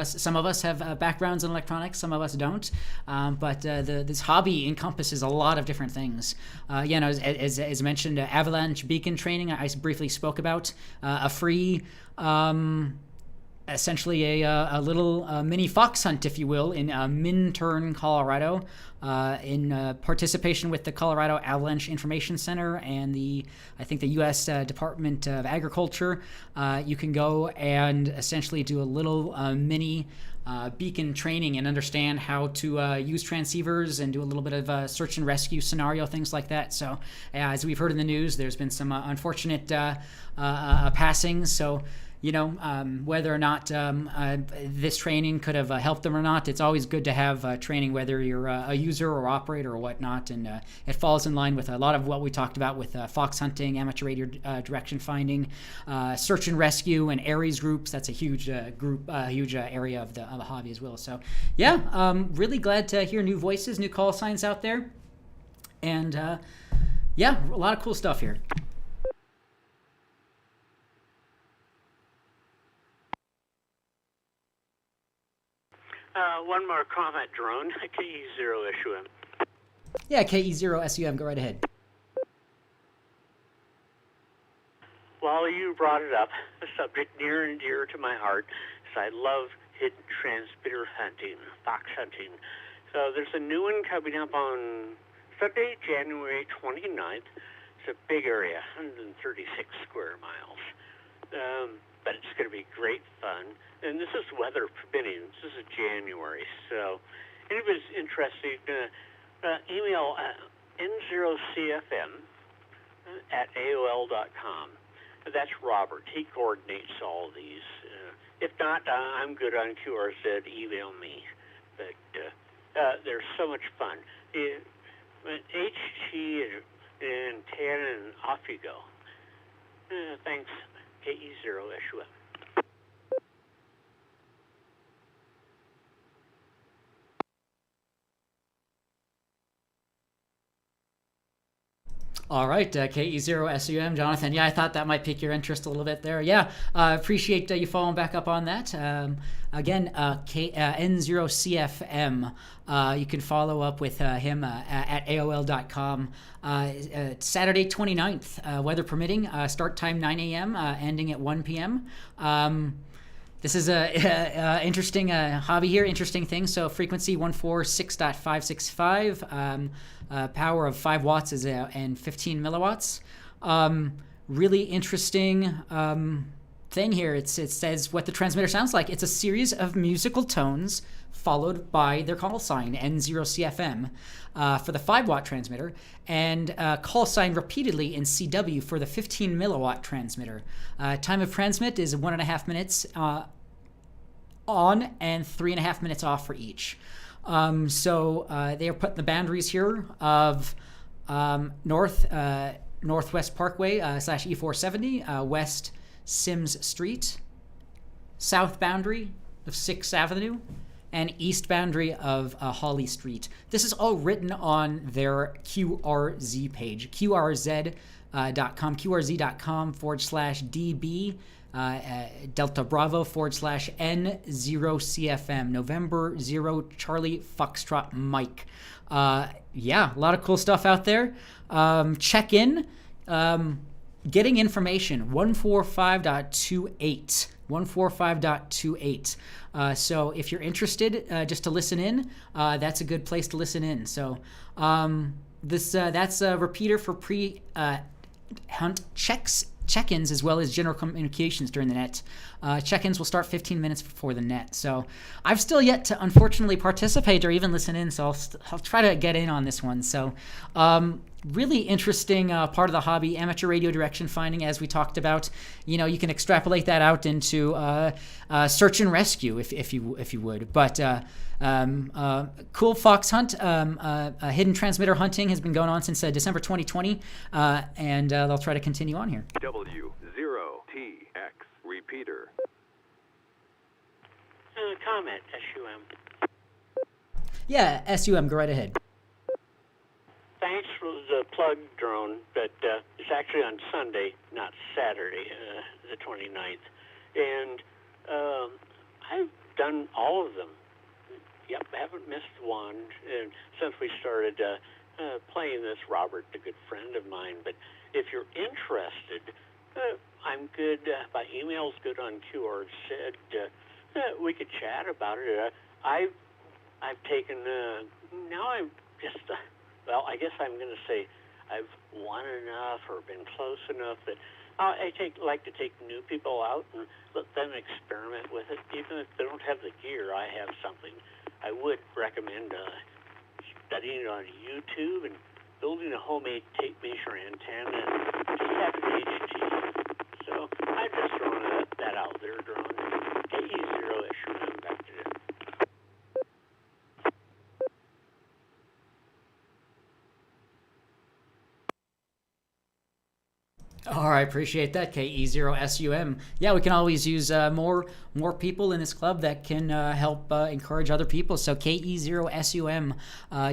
some of us have backgrounds in electronics, some of us don't, but this hobby encompasses a lot of different things. As mentioned, avalanche beacon training I briefly spoke about, a free essentially a little mini fox hunt, if you will, in Minturn, Colorado, in participation with the Colorado Avalanche Information Center and I think the U.S. Department of Agriculture. You can go and essentially do a little mini beacon training and understand how to use transceivers and do a little bit of search and rescue scenario, things like that. So as we've heard in the news, there's been some unfortunate passings. So whether or not this training could have helped them or not, it's always good to have training, whether you're a user or operator or whatnot. And it falls in line with a lot of what we talked about with fox hunting, amateur radio direction finding, search and rescue, and Aries groups. That's a huge huge area of the hobby as well. So, yeah, really glad to hear new voices, new call signs out there. And, yeah, a lot of cool stuff here. One more comment, Drone. KE0SUM. Yeah, KE0SUM. Go right ahead. Well, you brought it up, a subject near and dear to my heart, because I love hidden transmitter hunting, fox hunting. So there's a new one coming up on Sunday, January 29th. It's a big area, 136 square miles. But it's going to be great fun. And this is weather permitting. This is January. So anybody's interested, email N0CFM at AOL.com. That's Robert. He coordinates all these. If not, I'm good on QRZ. Email me. But they're so much fun. HT and 10 and off you go. Thanks. KE0SUM. All right, KE0SUM, Jonathan. Yeah, I thought that might pique your interest a little bit there. Yeah, appreciate you following back up on that. Again, N0CFM. You can follow up with him at AOL.com. Saturday 29th, weather permitting. Start time 9 a.m., ending at 1 p.m. This is a interesting hobby here, interesting thing. So frequency 146.565, power of 5 watts and 15 milliwatts. Really interesting thing here. It says what the transmitter sounds like. It's a series of musical tones followed by their call sign, N0CFM, for the 5-watt transmitter, and call sign repeatedly in CW for the 15 milliwatt transmitter. Time of transmit is 1.5 minutes on and 3.5 minutes off for each. So they are putting the boundaries here of Northwest Parkway / E470, West Sims Street, south boundary of 6th Avenue, and east boundary of Holly Street. This is all written on their QRZ page, QRZ QRZ.com/DB Delta Bravo /N0CFM, November 0 Charlie Foxtrot Mike. Yeah, a lot of cool stuff out there. Check in. Getting information, 145.28. 145.28. So if you're interested just to listen in, that's a good place to listen in. So that's a repeater for pre-hunt check-ins as well as general communications during the net. Check-ins will start 15 minutes before the net. So I've still yet to unfortunately participate or even listen in, so I'll try to get in on this one. So really interesting part of the hobby, amateur radio direction finding, as we talked about. You know, you can extrapolate that out into search and rescue if you would. But cool fox hunt, hidden transmitter hunting has been going on since December 2020, and they'll try to continue on here. W0TX repeater. Comment, SUM. Yeah, SUM, go right ahead. Thanks for the plug, drone, but it's actually on Sunday, not Saturday, the 29th. And I've done all of them. Yep, haven't missed one since we started playing this. Robert, a good friend of mine. But if you're interested, I'm good. By email's good on QRZ. We could chat about it. I've taken, now I'm just, well, I guess I'm going to say I've won enough or been close enough that I like to take new people out and let them experiment with it. Even if they don't have the gear, I have something. I would recommend studying it on YouTube and building a homemade tape measure antenna and just have an HT. So I'm just throwing that out there, drone. KE0SUM, back to you. All right, appreciate that, KE0SUM. Yeah, we can always use more people in this club that can help encourage other people. So KE0SUM,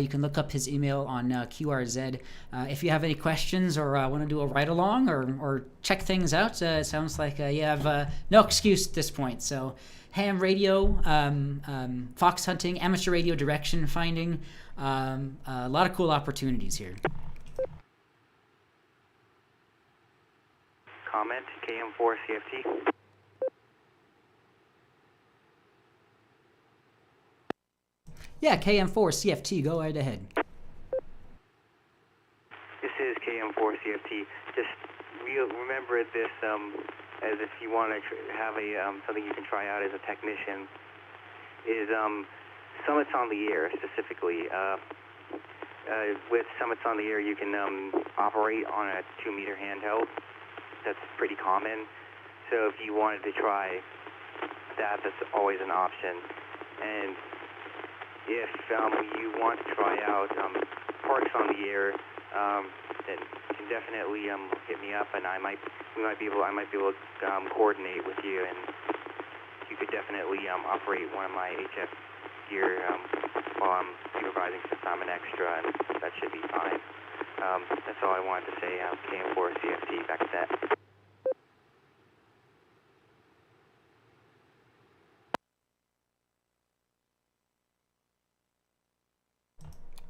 you can look up his email on QRZ. If you have any questions or want to do a ride-along or check things out, it sounds like you have no excuse at this point. So ham radio, fox hunting, amateur radio direction finding, a lot of cool opportunities here. Comment, KM4CFT. Yeah, KM4CFT, go right ahead. This is KM4CFT. Just remember this as if you want to have something you can try out as a technician is Summits on the Air specifically. With Summits on the Air, you can operate on a 2-meter handheld. That's pretty common. So if you wanted to try that, that's always an option. And if you want to try out Parks on the Air, then you can definitely hit me up, and I might be able to coordinate with you, and you could definitely operate one of my HF gear while I'm supervising since I'm an extra, and that should be fine. That's all I wanted to say. KM4CFT, back to that.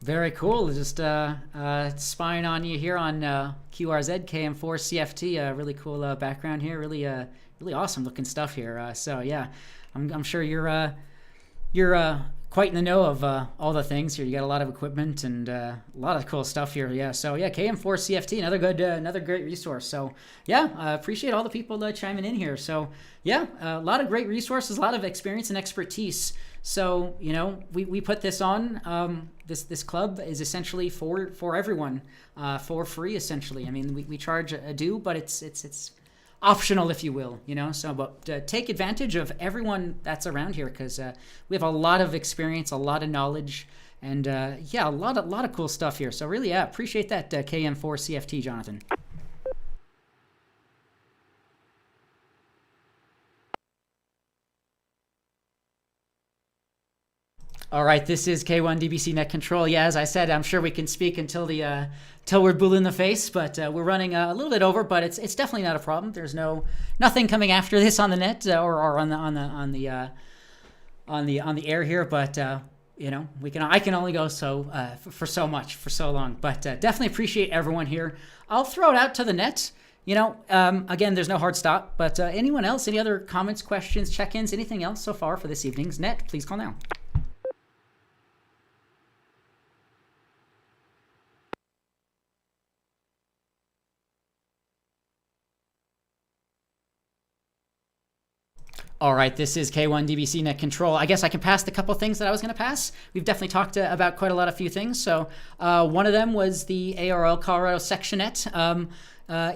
Very cool. Just spying on you here on QRZ, KM4CFT. Really cool background here. Really awesome looking stuff here. So yeah, I'm sure you're quite in the know of all the things here. You got a lot of equipment and a lot of cool stuff here. Yeah. So yeah, KM4CFT, another great resource. So yeah, appreciate all the people chiming in here. So yeah, a lot of great resources, a lot of experience and expertise. So you know, we put this on. This club is essentially for everyone, for free essentially. I mean, we charge a due, but it's optional, if you will, you know. So, but take advantage of everyone that's around here, because we have a lot of experience, a lot of knowledge, and yeah, a lot of cool stuff here. So really, yeah, appreciate that, KM4CFT, Jonathan. All right, this is K1 DBC Net Control. Yeah, as I said, I'm sure we can speak until till we're blue in the face, but we're running a little bit over. But it's definitely not a problem. There's nothing coming after this on the net or on the air here. But I can only go for so much for so long. But definitely appreciate everyone here. I'll throw it out to the net. Again, there's no hard stop. But anyone else? Any other comments, questions, check-ins, anything else so far for this evening's net? Please call now. All right, this is K1 DBC Net Control. I guess I can pass the couple things that I was going to pass. We've definitely talked about quite a few things. So one of them was the ARL Colorado sectionnet.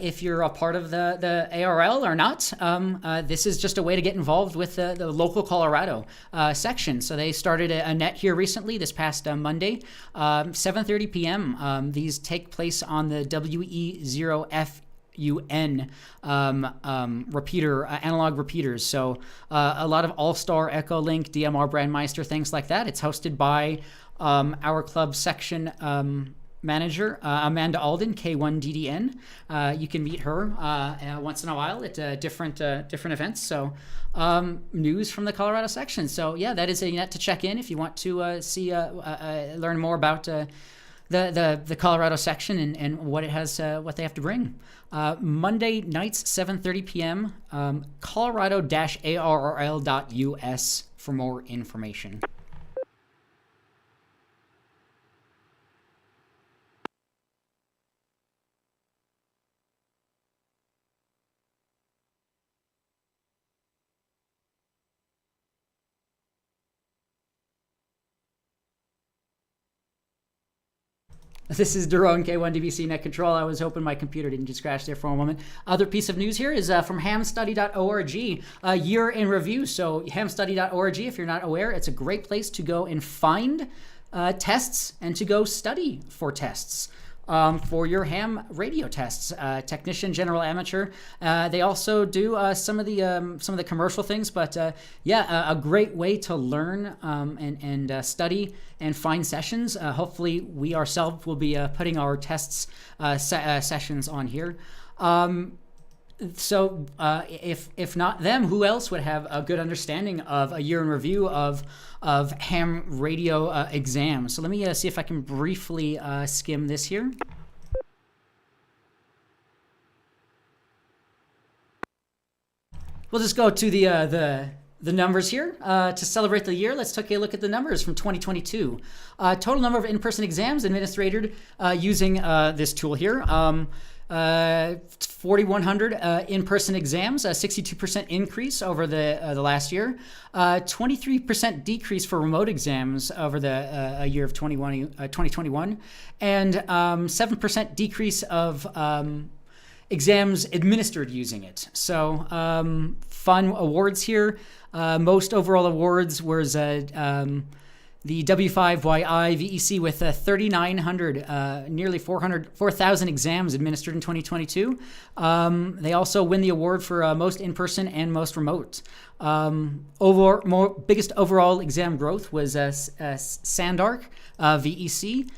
If you're a part of the ARL or not, this is just a way to get involved with the local Colorado section. So they started a net here recently, this past Monday, 7:30 p.m. These take place on the WE0FHV repeater, analog repeaters. So a lot of All-Star, Echolink, DMR Brandmeister, things like that. It's hosted by our club section manager, Amanda Alden, K1DDN. You can meet her once in a while at different events. So news from the Colorado section. So yeah, that is a net to check in if you want to learn more about the Colorado section and what it has, what they have to bring. Monday nights, 7:30 p.m. Colorado-ARRL.us for more information. This is Daron, K1 DBC Net Control. I was hoping my computer didn't just crash there for a moment. Other piece of news here is from hamstudy.org, a year in review. So hamstudy.org, if you're not aware, it's a great place to go and find tests and to go study for tests. For your ham radio tests, technician, general, amateur. They also do some of the commercial things, but a great way to learn and study and find sessions. Hopefully, we ourselves will be putting our tests sessions on here. So if not them, who else would have a good understanding of a year in review of ham radio exams? So let me see if I can briefly skim this here. We'll just go to the numbers here. To celebrate the year, let's take a look at the numbers from 2022. Total number of in-person exams administered using this tool here. 4,100 in-person exams, a 62% increase over the last year, 23% decrease for remote exams over the year of 2021, and 7% decrease of exams administered using it. So fun awards here. Most overall awards was the W5YI VEC with 3,900, nearly 4,000 exams administered in 2022. They also win the award for most in-person and most remote. Biggest overall exam growth was Sandark VEC,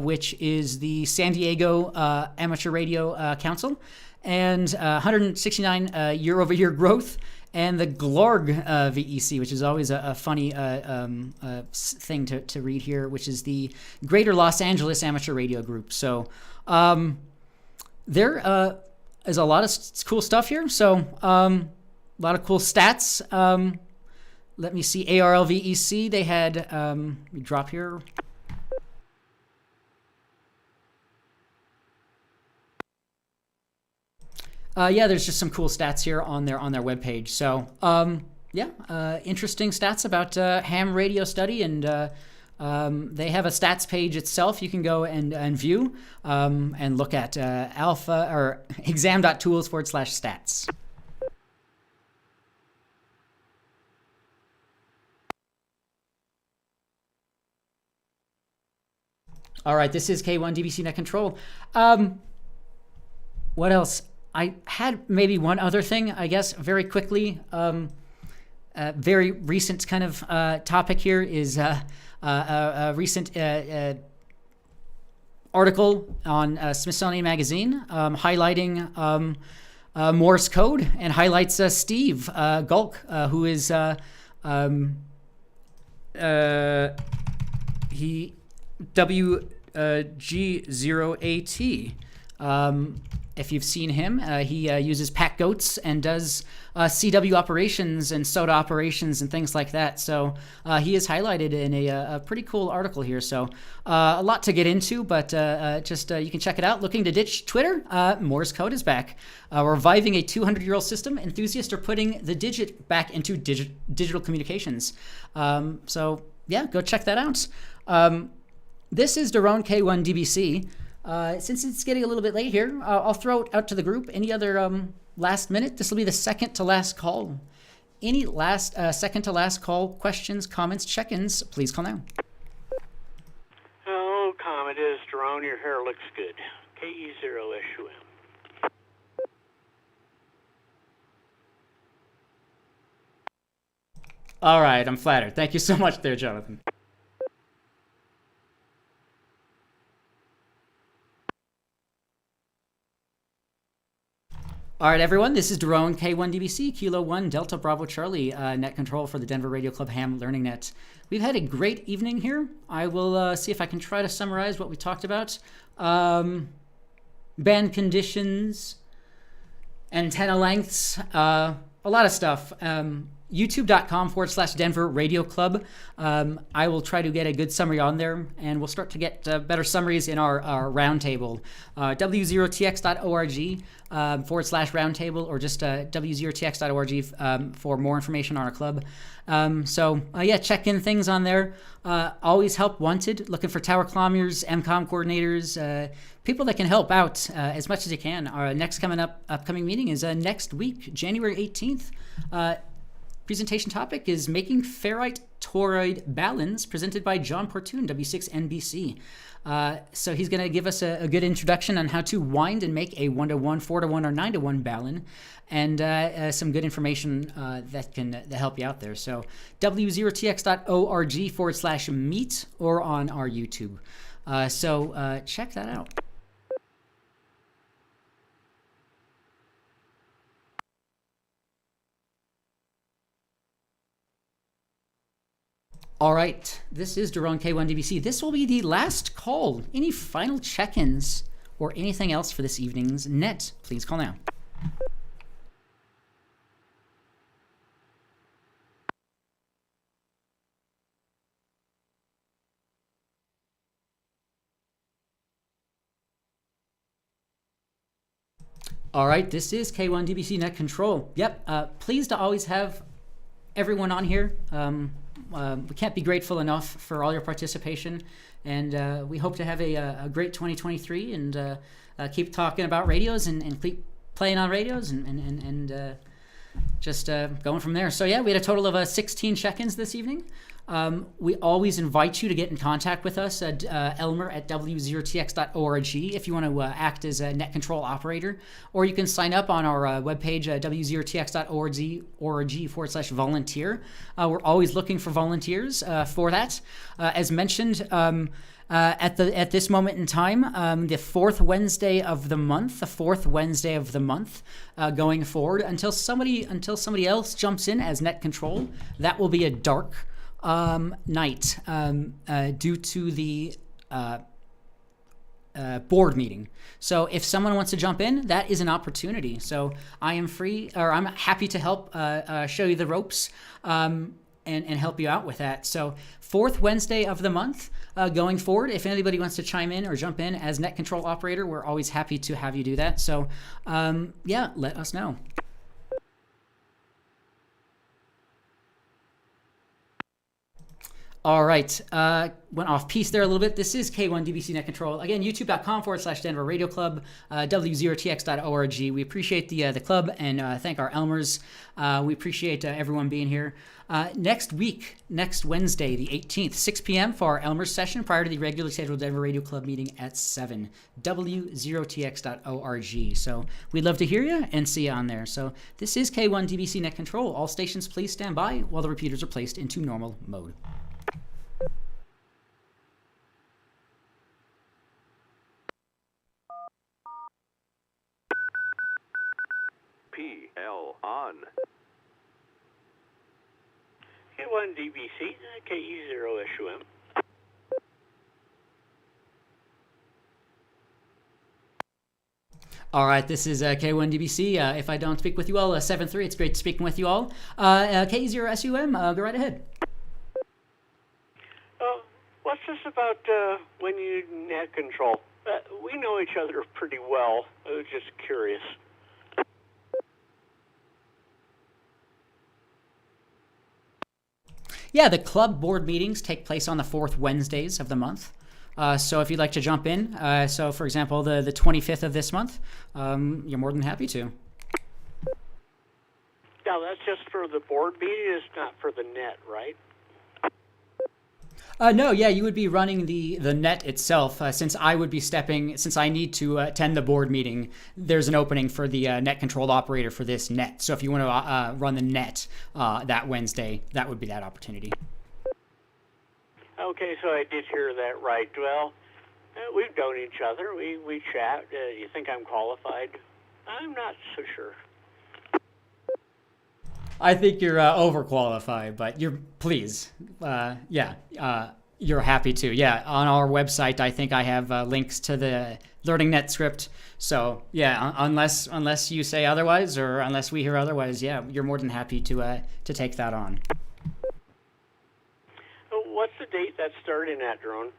which is the San Diego Amateur Radio Council, and 169 year-over-year growth. And the GLARG VEC, which is always a funny thing to read here, which is the Greater Los Angeles Amateur Radio Group. So there is a lot of cool stuff here. So a lot of cool stats. Let me see, ARL VEC, they had, let me drop here. There's just some cool stats here on their webpage. So, interesting stats about ham radio study, and they have a stats page itself. You can go and view and look at alpha or exam.tools/stats. All right, this is K1 DBC Net Control. What else? I had maybe one other thing, I guess, very quickly. very recent kind of topic here is a recent article on Smithsonian Magazine highlighting Morse code, and highlights Steve Gulk, who is he WG0AT. If you've seen him, he uses pack goats and does CW operations and SOTA operations and things like that. So he is highlighted in a pretty cool article here. So a lot to get into, but just you can check it out. Looking to ditch Twitter? Morse code is back. Reviving a 200-year-old system. Enthusiasts are putting the digit back into digital communications. So yeah, go check that out. This is Daron K1DBC. Since it's getting a little bit late here, I'll throw it out to the group. Any other last minute? This will be the second to last call. Any last second to last call questions, comments, check-ins, please call now. Oh, comment is, Jerome, your hair looks good. KE0SUM. All right, I'm flattered. Thank you so much there, Jonathan. All right, everyone, this is Daron K1DBC, Kilo 1, Delta Bravo Charlie, net control for the Denver Radio Club Ham Learning Net. We've had a great evening here. I will see if I can try to summarize what we talked about. Band conditions, antenna lengths, a lot of stuff. YouTube.com/Denver Radio Club. I will try to get a good summary on there, and we'll start to get better summaries in our roundtable. W0tx.org /roundtable, or just W0tx.org for more information on our club. Yeah, check in things on there. Always help wanted. Looking for tower climbers, MCOM coordinators, people that can help out as much as you can. Our next upcoming meeting is next week, January 18th. Presentation topic is making ferrite toroid balance, presented by John Portune, W6NBC. So he's going to give us a good introduction on how to wind and make a 1-to-1, 4-to-1, or 9-to-1 balun, and some good information that can help you out there. So w0tx.org /meet, or on our YouTube. So check that out. All right, this is Daron K1DBC. This will be the last call. Any final check-ins or anything else for this evening's net, please call now. All right, this is K1DBC Net Control. Yep, pleased to always have everyone on here. We can't be grateful enough for all your participation, and we hope to have a great 2023, and keep talking about radios, and keep playing on radios, and just going from there. So yeah, we had a total of 16 check-ins this evening. We always invite you to get in contact with us at Elmer at w0tx.org if you want to act as a net control operator, or you can sign up on our webpage w0tx.org /volunteer. We're always looking for volunteers for that. As mentioned, at this moment in time, the fourth Wednesday of the month, going forward, until somebody else jumps in as net control, that will be a dark night due to the board meeting. So if someone wants to jump in, that is an opportunity. So I'm happy to help show you the ropes and help you out with that. So fourth Wednesday of the month going forward, if anybody wants to chime in or jump in as net control operator, we're always happy to have you do that. So yeah, let us know. All right. Went off piece there a little bit. This is K1DBC Net Control. Again, youtube.com/Denver Radio Club, w0tx.org. We appreciate the club and thank our Elmers. We appreciate everyone being here. Next week, next Wednesday, the 18th, 6 p.m. for our Elmers session prior to the regularly scheduled Denver Radio Club meeting at 7, w0tx.org. So we'd love to hear you and see you on there. So this is K1DBC Net Control. All stations, please stand by while the repeaters are placed into normal mode. PL on. K1DBC, KE0SUM. All right, this is K1DBC. If I don't speak with you all, 7-3, it's great speaking with you all. KE0SUM, go right ahead. What's this about when you net control? We know each other pretty well. I was just curious. Yeah, the club board meetings take place on the 4th Wednesdays of the month. So if you'd like to jump in, so for example, the 25th of this month, you're more than happy to. Now, that's just for the board meeting, it's not for the net, right? No, yeah, you would be running the net itself. Since I would be since I need to attend the board meeting, there's an opening for the net controlled operator for this net. So if you want to run the net that Wednesday, that would be that opportunity. Okay, so I did hear that right. Well, we've known each other. We chat. You think I'm qualified? I'm not so sure. I think you're overqualified, but please, you're happy to. Yeah, on our website, I think I have links to the Learning Net script. So yeah, unless you say otherwise, or unless we hear otherwise, yeah, you're more than happy to take that on. What's the date that's starting at, Drone?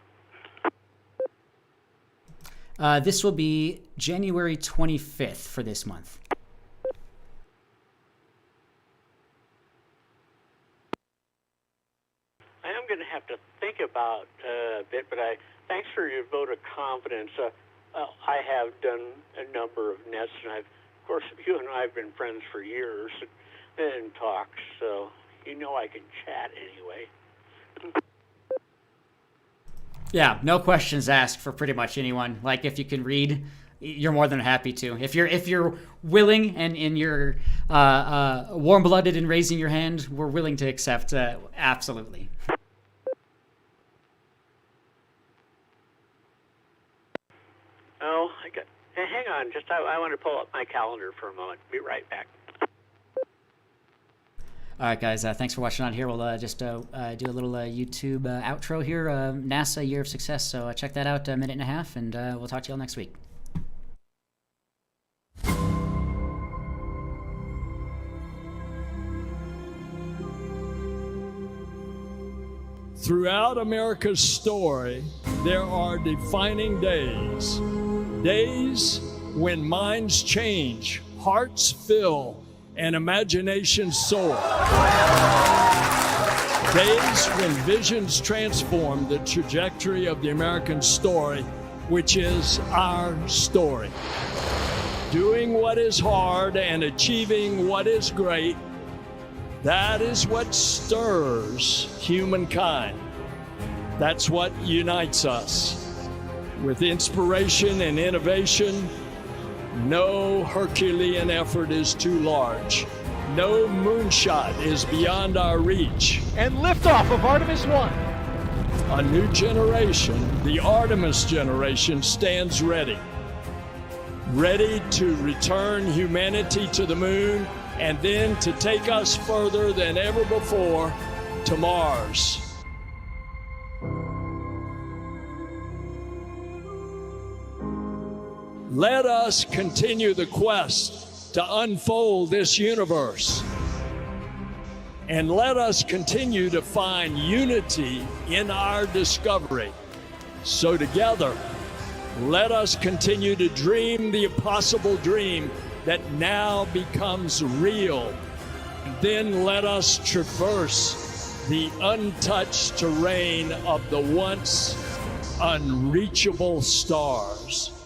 This will be January 25th for this month. I am going to have to think about a bit, but thanks for your vote of confidence. I have done a number of nets, and of course, you and I have been friends for years and talked, so you know I can chat anyway. Yeah, no questions asked for pretty much anyone. Like, if you can read, you're more than happy to. If you're willing and you're warm-blooded in raising your hand, we're willing to accept. Absolutely. Oh, hang on. I want to pull up my calendar for a moment. Be right back. All right, guys. Thanks for watching on here. We'll just do a little YouTube outro here. NASA Year of Success. So check that out. A minute and a half, and we'll talk to you all next week. Throughout America's story, there are defining days. Days when minds change, hearts fill, and imaginations soar. Days when visions transform the trajectory of the American story, which is our story. Doing what is hard and achieving what is great, that is what stirs humankind. That's what unites us. With inspiration and innovation, no Herculean effort is too large. No moonshot is beyond our reach. And liftoff of Artemis 1. A new generation, the Artemis generation, stands ready. Ready to return humanity to the moon and then to take us further than ever before to Mars. Let us continue the quest to unfold this universe. And let us continue to find unity in our discovery. So together, let us continue to dream the impossible dream that now becomes real. And then let us traverse the untouched terrain of the once unreachable stars.